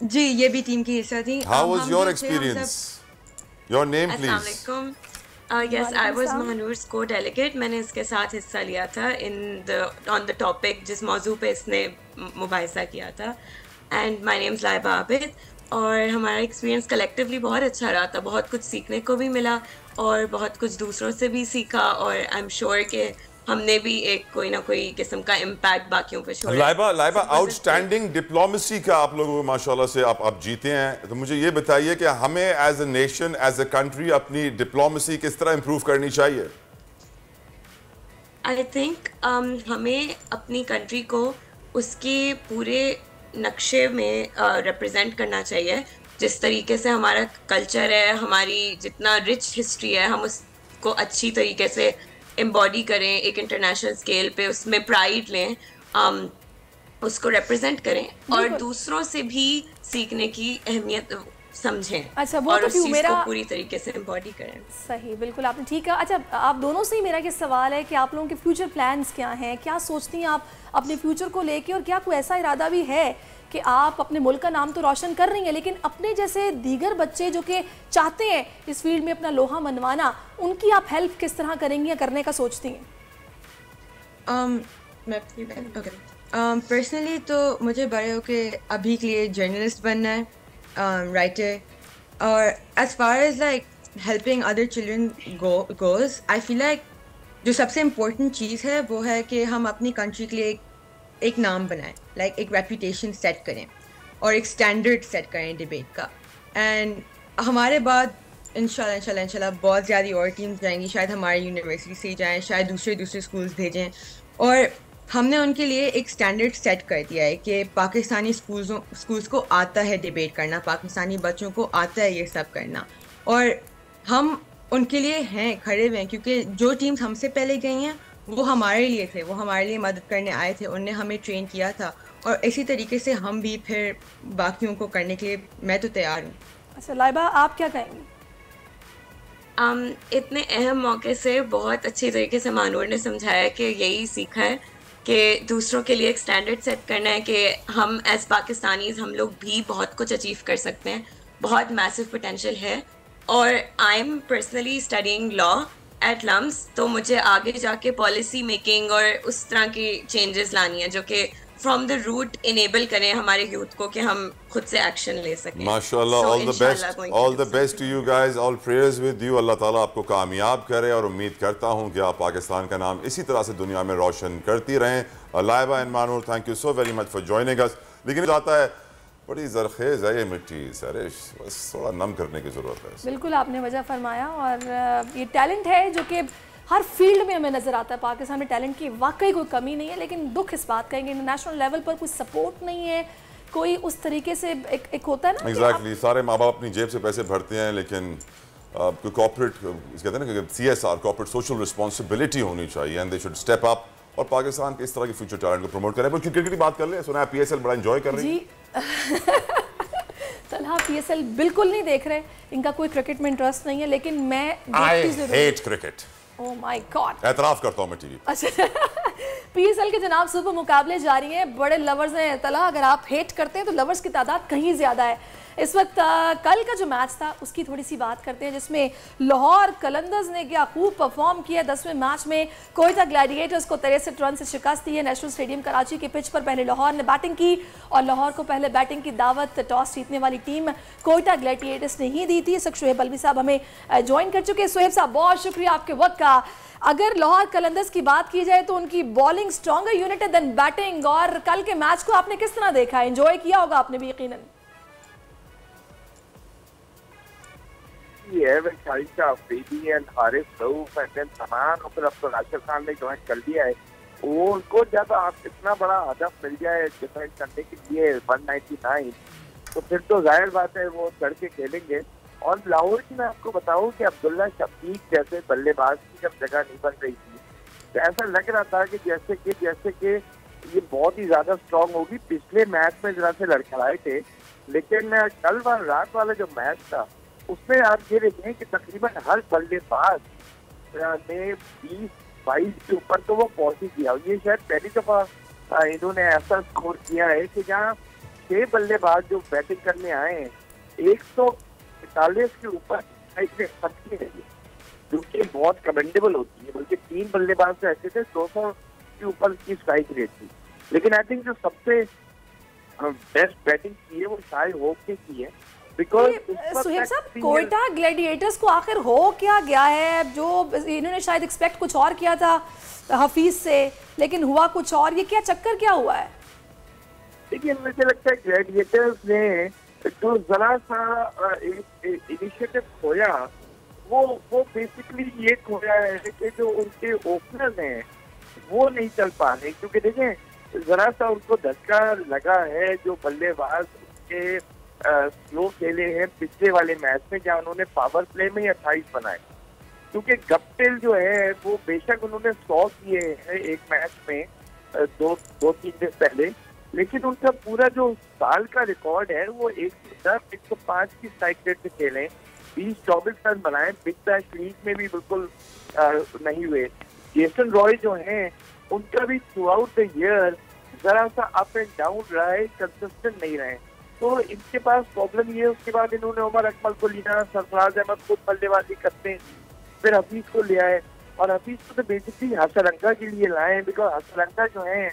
जी, ये भी टीम की हिस्सा थी। How was your experience? Your name, please. Assalamualaikum. Yes, I was Mahanoor's co-delegate. मैंने इसके साथ हिस्सा लिया था on the topic जिस मौजू पे इसने मुबाहिसा किया था। And my name is Laiba Abid. और हमारा एक्सपीरियंस कलेक्टिवली बहुत अच्छा रहा था, बहुत कुछ सीखने को भी मिला और बहुत कुछ दूसरों से भी सीखा, और आई एम श्योर कि हमने भी एक कोई ना कोई किस्म का इम्पैक्ट बाकियों पे छोड़ा। लाइबा, आउटस्टैंडिंग डिप्लोमेसी का आप लोगों को माशाल्लाह से आप जीते हैं, तो मुझे ये बताइए कि हमें as a nation, as a country अपनी डिप्लोमेसी किस तरह इम्प्रूव करनी चाहिए? आई थिंक हमें अपनी कंट्री को उसके पूरे नक्शे में रिप्रेजेंट करना चाहिए। जिस तरीके से हमारा कल्चर है, हमारी जितना रिच हिस्ट्री है, हम उसको अच्छी तरीके से एम्बॉडी करें एक इंटरनेशनल स्केल पे, उसमें प्राइड लें, उसको रिप्रेजेंट करें और दूसरों से भी सीखने की अहमियत समझें। अच्छा, वो और तो उस चीज़ मेरा को पूरी तरीके से एम्बॉडी करें। सही, बिल्कुल आपने ठीक कहा। अच्छा, आप दोनों से ही मेरा ये सवाल है कि आप लोगों के फ्यूचर प्लान्स क्या हैं, क्या सोचती हैं आप अपने फ्यूचर को लेके, और क्या कोई ऐसा इरादा भी है कि आप अपने मुल्क का नाम तो रोशन कर रही हैं, लेकिन अपने जैसे दीगर बच्चे जो कि चाहते हैं इस फील्ड में अपना लोहा मनवाना, उनकी आप हेल्प किस तरह करेंगी या करने का सोचती हैं? पर्सनली तो मुझे बड़े होके अभी के लिए जर्नलिस्ट बनना है, राइटर, और as far as like helping other children goes, I feel like जो सबसे इम्पोर्टेंट चीज़ है वो है कि हम अपनी कंट्री के लिए एक नाम बनाएं, लाइक एक रेपुटेशन सेट करें और एक स्टैंडर्ड सेट करें डिबेट का। एंड हमारे बाद इंशाल्लाह बहुत ज़्यादा और टीम्स जाएंगी, शायद हमारी यूनिवर्सिटी से जाएं, शायद दूसरे स्कूल्स भेजें, और हमने उनके लिए एक स्टैंडर्ड सेट कर दिया है कि पाकिस्तानी स्कूल्स को आता है डिबेट करना, पाकिस्तानी बच्चों को आता है ये सब करना, और हम उनके लिए हैं, खड़े हुए हैं, क्योंकि जो टीम्स हमसे पहले गई हैं वो हमारे लिए थे, वो हमारे लिए मदद करने आए थे, उनने हमें ट्रेन किया था, और इसी तरीके से हम भी फिर बाकियों को करने के लिए मैं तो तैयार हूँ। अच्छा लाइबा, आप क्या कहेंगी? इतने अहम मौके से बहुत अच्छी तरीके से मानूर ने समझाया कि यही सीखा है कि दूसरों के लिए एक स्टैंडर्ड सेट करना है कि हम एज पाकिस्तानीज़ हम लोग भी बहुत कुछ अचीव कर सकते हैं, बहुत मैसिव पोटेंशियल है। और I am personally studying law at LUMS, तो मुझे आगे जाके पॉलिसी मेकिंग और उस तरह की चेंजेस लानी है जो कि फ्रॉम द रूट इनेबल करें हमारे यूथ को कि हम खुद से एक्शन ले सकें। माशाल्लाह, all the best to you guys, all prayers with you. अल्लाह ताला आपको कामयाब करे और उम्मीद करता हूं कि आप पाकिस्तान का नाम इसी तरह से दुनिया में रोशन करती रहें। Laiba and Manoor, thank you so very much for joining us. लेकिन जाता है बड़ी जरखेज है ये मिट्टी, सरिश, बस थोड़ा नम करने की जरूरत है। बिल्कुल आपने वजह फरमाया, और ये टैलेंट है जो कि हर फील्ड में हमें नज़र आता है। पाकिस्तान में टैलेंट की वाकई कोई कमी नहीं है, लेकिन दुख इस बात का है कि इंटरनेशनल लेवल पर कोई सपोर्ट नहीं है, कोई उस तरीके से एक होता है ना। एग्जैक्टली, सारे माँ बाप अपनी जेब से पैसे भरते हैं, लेकिन कोई कॉर्पोरेट कहते हैं ना कि CSR, कॉर्पोरेट सोशल रिस्पॉन्सिबिलिटी होनी चाहिए, and they should step up और पाकिस्तान के इस तरह के फ्यूचर टैलेंट को प्रमोट करें। पर क्रिकेट की बात कर ले, सुना है PSL बड़ा एंजॉय कर रही है। तलहा PSL बिल्कुल नहीं देख रहे, इनका कोई क्रिकेट में इंटरेस्ट नहीं है, लेकिन मैं I hate cricket. Oh my God, एतराफ करता हूं मैं टीवी। अच्छा PSL के जनाब सुपर मुकाबले जारी हैं, बड़े लवर्स हैं तलहा, अगर आप हेट करते हैं तो लवर्स की तादाद कहीं ज़्यादा है इस वक्त। कल का जो मैच था उसकी थोड़ी सी बात करते हैं, जिसमें लाहौर कलंदर्स ने क्या खूब परफॉर्म किया। 10वें मैच में कोयटा ग्लैडिएटर्स को 63 रन से शिकस्त दी है। नेशनल स्टेडियम कराची के पिच पर पहले लाहौर ने बैटिंग की, और लाहौर को पहले बैटिंग की दावत टॉस जीतने वाली टीम कोयटा ग्लैडिएटर्स ने ही दी थी। इस वक्त शोएब अलवी साहब हमें ज्वाइन कर चुके हैं। शोएब साहब, बहुत शुक्रिया आपके वक्त का। अगर लाहौर कलंदर्स की बात की जाए तो उनकी बॉलिंग स्ट्रॉन्गर यूनिट है देन बैटिंग, और कल के मैच को आपने किस तरह देखा? एंजॉय किया होगा आपने भी यकीनन। when Sharisha Afridi and Haris Rauf and then Saman और फिर अब तो राशिद खान ने ज्वाइन कर लिया है, वो उनको जब आप इतना बड़ा हदफ मिल जाए डिफेंड करने के लिए 199, तो फिर तो जाहिर बात है वो चढ़ के खेलेंगे। और लाहौर की मैं आपको बताऊं कि अब्दुल्ला शफीक जैसे बल्लेबाज की जब जगह नहीं बन रही थी तो ऐसा लग रहा था कि जैसे कि ये बहुत ही ज्यादा स्ट्रांग होगी। पिछले मैच में जरा से लड़खड़ाए थे, लेकिन कल रात वाला जो मैच था उसमें आप ये देखें कि तकरीबन हर बल्लेबाज ने 20 22 के ऊपर तो वो पहुंच ही गया। ये शायद पहली दफा इन्होंने ऐसा स्कोर किया है कि जहाँ 6 बल्लेबाज जो बैटिंग करने आए हैं 145 के ऊपर फटकी है, जो कि बहुत कमेंडेबल होती है। बल्कि 3 बल्लेबाज तो ऐसे थे 200 के ऊपर की स्ट्राइक रेट थी। लेकिन आई थिंक जो सबसे बेस्ट बैटिंग की है वो शायद होप ने की है। सुहेब साहब, कोयटा ग्लैडिएटर्स को आखिर हो क्या गया है? जो इन्होंने शायद एक्सपेक्ट कुछ और किया था हफीज से, लेकिन हुआ कुछ और। ये क्या चक्कर क्या हुआ है? देखिए, मुझे लगता है ग्लैडिएटर्स ने जो जरा सा इनिशिएटिव खोया वो बेसिकली ये खोया है कि जो उनके ओपनर्स हैं वो नहीं चल पा रहे। क्योंकि देखें, जरा सा उनको धक्का लगा है जो बल्लेबाज के स्लो खेले हैं पिछले वाले मैच में, जहाँ उन्होंने पावर प्ले में ही 28 बनाए। क्योंकि गप्टिल जो है वो बेशक उन्होंने 100 किए हैं एक मैच में 2-3 दिन पहले, लेकिन उनका पूरा जो साल का रिकॉर्ड है वो 110-105 की स्ट्राइक रेट से खेले, 20-24 रन बनाए। बिग बैश लीग में भी बिल्कुल नहीं हुए। जेसन रॉय जो हैं उनका भी थ्रू आउट द ईयर जरा सा अप एंड डाउन रहा है, कंसिस्टेंट नहीं रहे। तो इनके पास प्रॉब्लम ये है। उसके बाद इन्होंने उमर अकमल को लिया, सरफराज अहमद खुद बल्लेबाजी करते हैं, फिर हफीज को लिया है। और हफीज को तो बेसिकली हसरंगा के लिए लाए हैं, बिकॉज हसरंगा जो है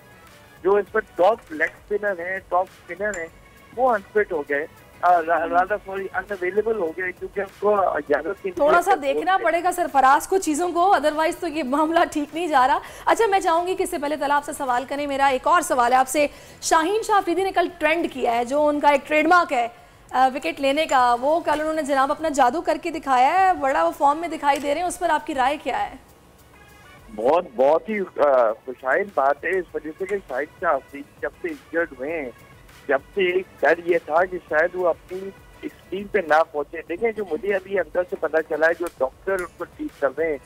जो इस पर टॉप लेग स्पिनर है, टॉप स्पिनर है, वो अनफिट हो गए, अनअवेलेबल हो गए, क्योंकि उनको इजाजत थोड़ा सा देखना पड़ेगा सरफराज को चीज़ों को, अदरवाइज तो ये मामला ठीक नहीं जा रहा। अच्छा, मैं चाहूंगी कि इससे पहले तला आपसे सवाल करें, मेरा एक और सवाल है आपसे। शाहीन शाह अफरीदी ने कल ट्रेंड किया है, जो उनका एक ट्रेडमार्क है विकेट लेने का, वो कल उन्होंने जनाब अपना जादू करके दिखाया है, बड़ा वो फॉर्म में दिखाई दे रहे हैं। उस पर आपकी राय क्या है? बहुत ही खुशाइन बात है, इस वजह से कि शाहीन शाह अफरीदी जब से इंजर्ड हुए हैं, जब से एक डर ये था कि शायद वो अपनी इस टीम पे ना पहुंचे। देखें, जो मुझे अभी अंदर से पता चला है, जो डॉक्टर उनको ट्रीट कर रहे हैं,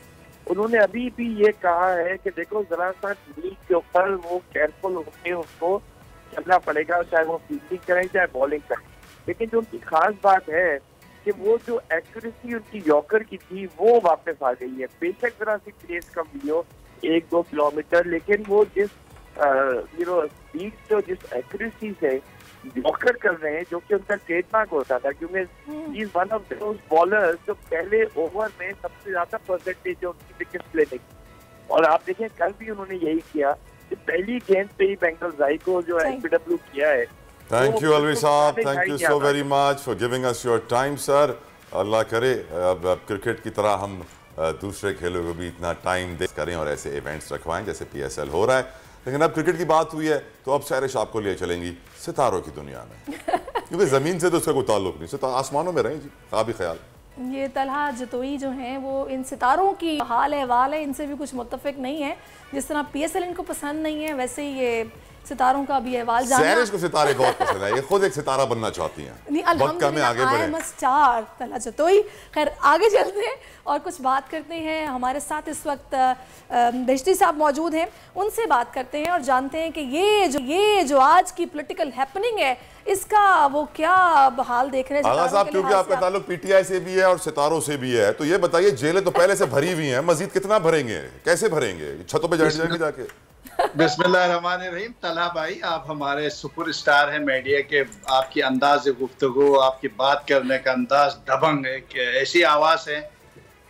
उन्होंने अभी भी ये कहा है कि देखो जरा सा नील के ऊपर वो केयरफुल होकर उसको चलना पड़ेगा, चाहे वो फील्डिंग करें चाहे बॉलिंग करें। लेकिन जो उनकी खास बात है कि वो जो एक्यूरेसी उनकी यॉर्कर की थी वो वापस आ गई है। बेशक जरा सी पेस कम भी हो 1-2 किलोमीटर, लेकिन वो जिस स्पीड से जिस एक्यूरेसी से यॉर्कर कर रहे हैं, जो कि उनका ट्रेडमार्क होता था, क्योंकि he is one of those bowlers जो पहले ओवर में सबसे ज्यादा परसेंटेज है उनकी विकेट लेने की। और आप देखें, कल भी उन्होंने यही किया कि पहली गेंद पे ही बेंगल राई को जो एलबीडब्ल्यू किया है। थैंक यू अलवी साहब, thank you so very much for giving us your time sir. अल्लाह करे अब क्रिकेट की तरह हम दूसरे खेलों को भी इतना टाइम दे करें और ऐसे इवेंट्स रखवाएं जैसे PSL हो रहा है। लेकिन अब क्रिकेट की बात हुई है तो अब सैरिश आपको लिए चलेंगी सितारों की दुनिया में, क्योंकि ज़मीन से तो उसका कोई ताल्लुक नहीं, सितारे आसमानों में रहें जी। आप भी ख्याल। ये तलहा जतोई जो हैं वो इन सितारों की हाल अहवाल है, इनसे भी कुछ मुत्तफिक नहीं है। जिस तरह PSL इनको पसंद नहीं है, वैसे ही ये सितारों का भी अहवाल जानना। सैरिश को सितारे बहुत पसंद है, ये खुद एक सितारा बनना चाहती हैं। अल्हम्दुलिल्लाह स्टार तलहा जतोई। खैर, आगे चलते हैं और कुछ बात करते हैं। हमारे साथ इस वक्त दहशती साहब मौजूद हैं, उनसे बात करते हैं और जानते हैं कि ये जो आज की पॉलिटिकल हैपनिंग है, इसका वो क्या हाल देख रहे हैं। आगा साहब, क्योंकि आपका ताल्लुक PTI से भी है और सितारों से भी है, तो ये बताइए, जेलें तो पहले से भरी हुई हैं, मजीद कितना भरेंगे, कैसे भरेंगे? छतों पे जाएंगे जाके? बिस्मिल्लाहिर्रहमानिर्रहीम। तलहा भाई, आप हमारे सुपरस्टार हैं मीडिया के, आपकी अंदाज गुफ्तगू, आपकी बात करने का अंदाज दबंग है, ऐसी आवाज है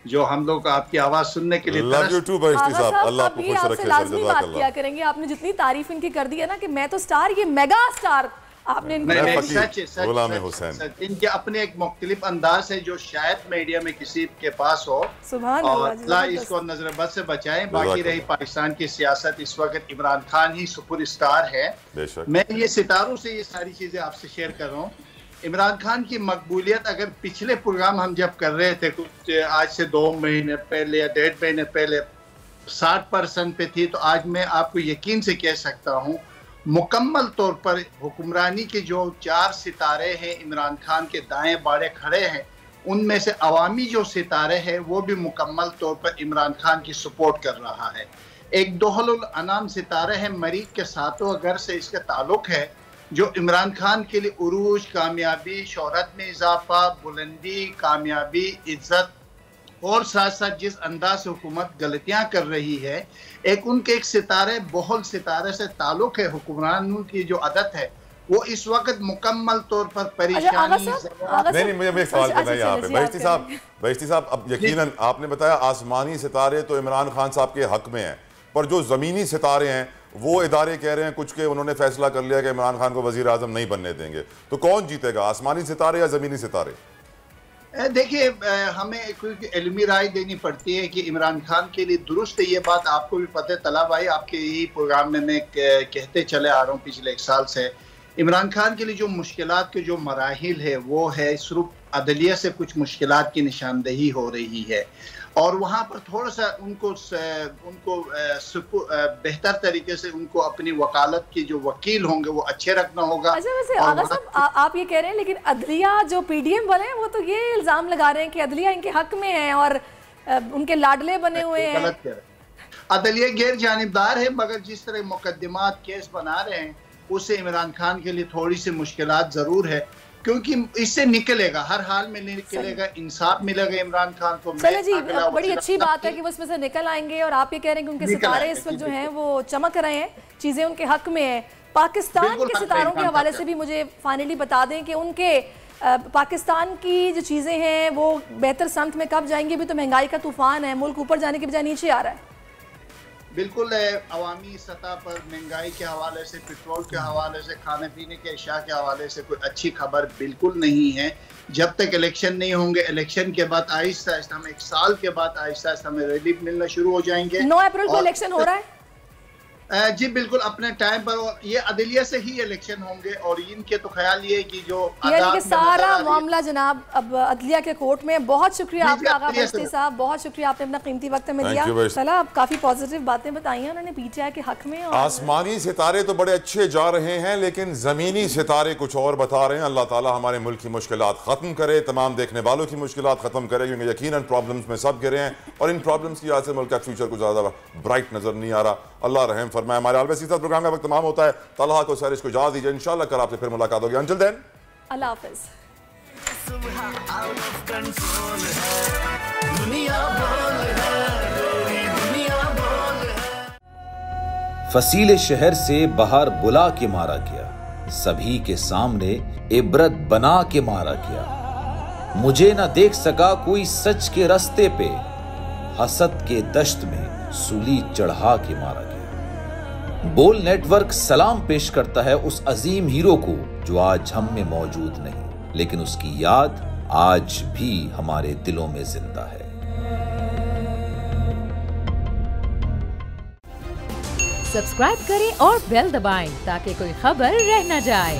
जो हम लोग आपकी आवाज सुनने के लिए लव यू टू बहिश्ती साहब, अल्लाह आपको खुश रखे सर, जज़ाकल्लाह। किया करेंगे, आपने जितनी तारीफ इनकी कर दी है ना कि मैं तो स्टार, ये मेगा स्टार आपने सच इनके अपने एक मुख्तलिफ अंदाज है जो शायद मीडिया में किसी के पास हो, और अल्लाह इसको नजरबद से बचाए। बाकी रही पाकिस्तान की सियासत, इस वक्त इमरान खान ही सुपरस्टार है। मैं ये सितारों से ये सारी चीजें आपसे शेयर कर रहा हूँ। इमरान खान की मकबूलियत अगर पिछले प्रोग्राम हम जब कर रहे थे कुछ आज से 2 महीने पहले या 1.5 महीने पहले 60% पे थी, तो आज मैं आपको यकीन से कह सकता हूँ मुकम्मल तौर पर हुक्मरानी के जो 4 सितारे हैं इमरान खान के दाएं बाड़े खड़े हैं, उनमें से अवामी जो सितारे हैं वो भी मुकम्मल तौर पर इमरान खान की सपोर्ट कर रहा है। एक दोहलुल अनाम सितारे हैं, मरीख के सातों घर से इसका ताल्लुक है, जो इमरान खान के लिए उरूज, कामयाबी, शोहरत में इजाफा, बुलंदी, कामयाबी, इज्जत और साथ साथ जिस अंदाज से हुकूमत गलतियां कर रही है, उनके एक सितारे बहुल सितारे से ताल्लुक है, हुक्मरानों की जो आदत है वो इस वक्त मुकम्मल तौर पर परेशानी। नहीं, मुझे एक सवाल करना है यहाँ पे बहिश्ती साहब, अब यकीनन आपने बताया आसमानी सितारे तो इमरान खान साहब के हक में हैं, पर जो ज़मीनी सितारे हैं वो इदारे कह रहे हैं कुछ के उन्होंने फैसला कर लिया कि इमरान खान को वज़ीर आज़म नहीं बनने देंगे, तो कौन जीतेगा, आसमानी सितारे या ज़मीनी सितारे? देखिए, हमें कोई इल्मी राय देनी पड़ती है कि इमरान खान के लिए दुरुस्त है ये बात, आपको भी पता है तला भाई, आपके यही प्रोग्राम में मैं कहते चले आ रहा हूँ पिछले 1 साल से। इमरान खान के लिए जो मुश्किलात के जो मराहिल है वो है सिर्फ अदलिया से कुछ मुश्किलात की निशानदेही हो रही है, और वहाँ पर थोड़ा सा उनको बेहतर तरीके से उनको अपनी वकालत की जो वकील होंगे वो अच्छे रखना होगा। अच्छा, वैसे आगा साहब आप ये कह रहे हैं, लेकिन अदलिया जो पीडीएम वाले हैं वो तो ये इल्जाम लगा रहे हैं कि अदलिया इनके हक में है और उनके लाडले बने हुए हैं। गलत कह रहे हैं, अदलिया गैर जानिबदार है, मगर जिस तरह मुकदमात केस बना रहे हैं उससे इमरान खान के लिए थोड़ी सी मुश्किलात जरूर है, क्योंकि इससे निकलेगा, हर हाल में निकलेगा, इंसाफ मिलेगा इमरान खान को। चले जी, बड़ी अच्छी बात है कि वो इसमें से निकल आएंगे, और आप ये कह रहे हैं कि उनके सितारे इस वक्त जो हैं वो चमक रहे हैं, चीजें उनके हक में है। पाकिस्तान के सितारों के हवाले से भी मुझे फाइनली बता दें कि उनके पाकिस्तान की जो चीजें हैं वो बेहतर समत में कब जाएंगी? भी तो महंगाई का तूफान है, मुल्क ऊपर जाने के बजाय नीचे आ रहा है। बिल्कुल, अवामी सतह पर महंगाई के हवाले से, पेट्रोल के हवाले से, खाने पीने के अशिया के हवाले से कोई अच्छी खबर बिल्कुल नहीं है। जब तक इलेक्शन नहीं होंगे, इलेक्शन के बाद आहिस्ता आहिस्ता हमें 1 साल के बाद आहिस्ता आहिस्ता हमें रिलीफ मिलना शुरू हो जाएंगे। 9 अप्रैल को इलेक्शन हो रहा है जी, बिल्कुल अपने टाइम पर, और ये अदलिया से ही इलेक्शन होंगे, और इनके तो ख्याल ये कि जो सारा मामला जनाब अब अदलिया के कोर्ट में। बहुत शुक्रिया आपका आगा बहिश्ती साहब, बहुत शुक्रिया, आपने अपना कीमती वक्त में दिया। चला, अब काफी पॉजिटिव बातें बताई हैं उन्होंने पीटीआई के हक में। आसमानी सितारे तो बड़े अच्छे जा रहे हैं, लेकिन जमीनी सितारे कुछ और बता रहे हैं। अल्लाह ताला हमारे मुल्क की मुश्किलात खत्म करे, तमाम देखने वालों की मुश्किलात खत्म करे, क्योंकि यकीनन प्रॉब्लम्स में सब गिरे हैं, और इन प्रॉब्लम्स की वजह से मुल्क का फ्यूचर कुछ ज्यादा ब्राइट नजर नहीं आ रहा। अल्लाह रहम फरमाए। हमारे अलवैसी साथ प्रोग्राम का वक्त तमाम होता है। तलहा को सैरिश को इजाज़त दीजिए, इंशाल्लाह कल आपसे फिर मुलाकात होगी। अंटिल देन, अल्लाह हाफिज़। फसीले शहर से बाहर बुला के मारा गया, सभी के सामने इबरत बना के मारा गया। मुझे न देख सका कोई सच के रास्ते पे, हसद के दश्त में सूली चढ़ा के मारा गया। बोल नेटवर्क सलाम पेश करता है उस अजीम हीरो को जो आज हम में मौजूद नहीं, लेकिन उसकी याद आज भी हमारे दिलों में जिंदा है। सब्सक्राइब करें और बेल दबाएं ताकि कोई खबर रह न जाए।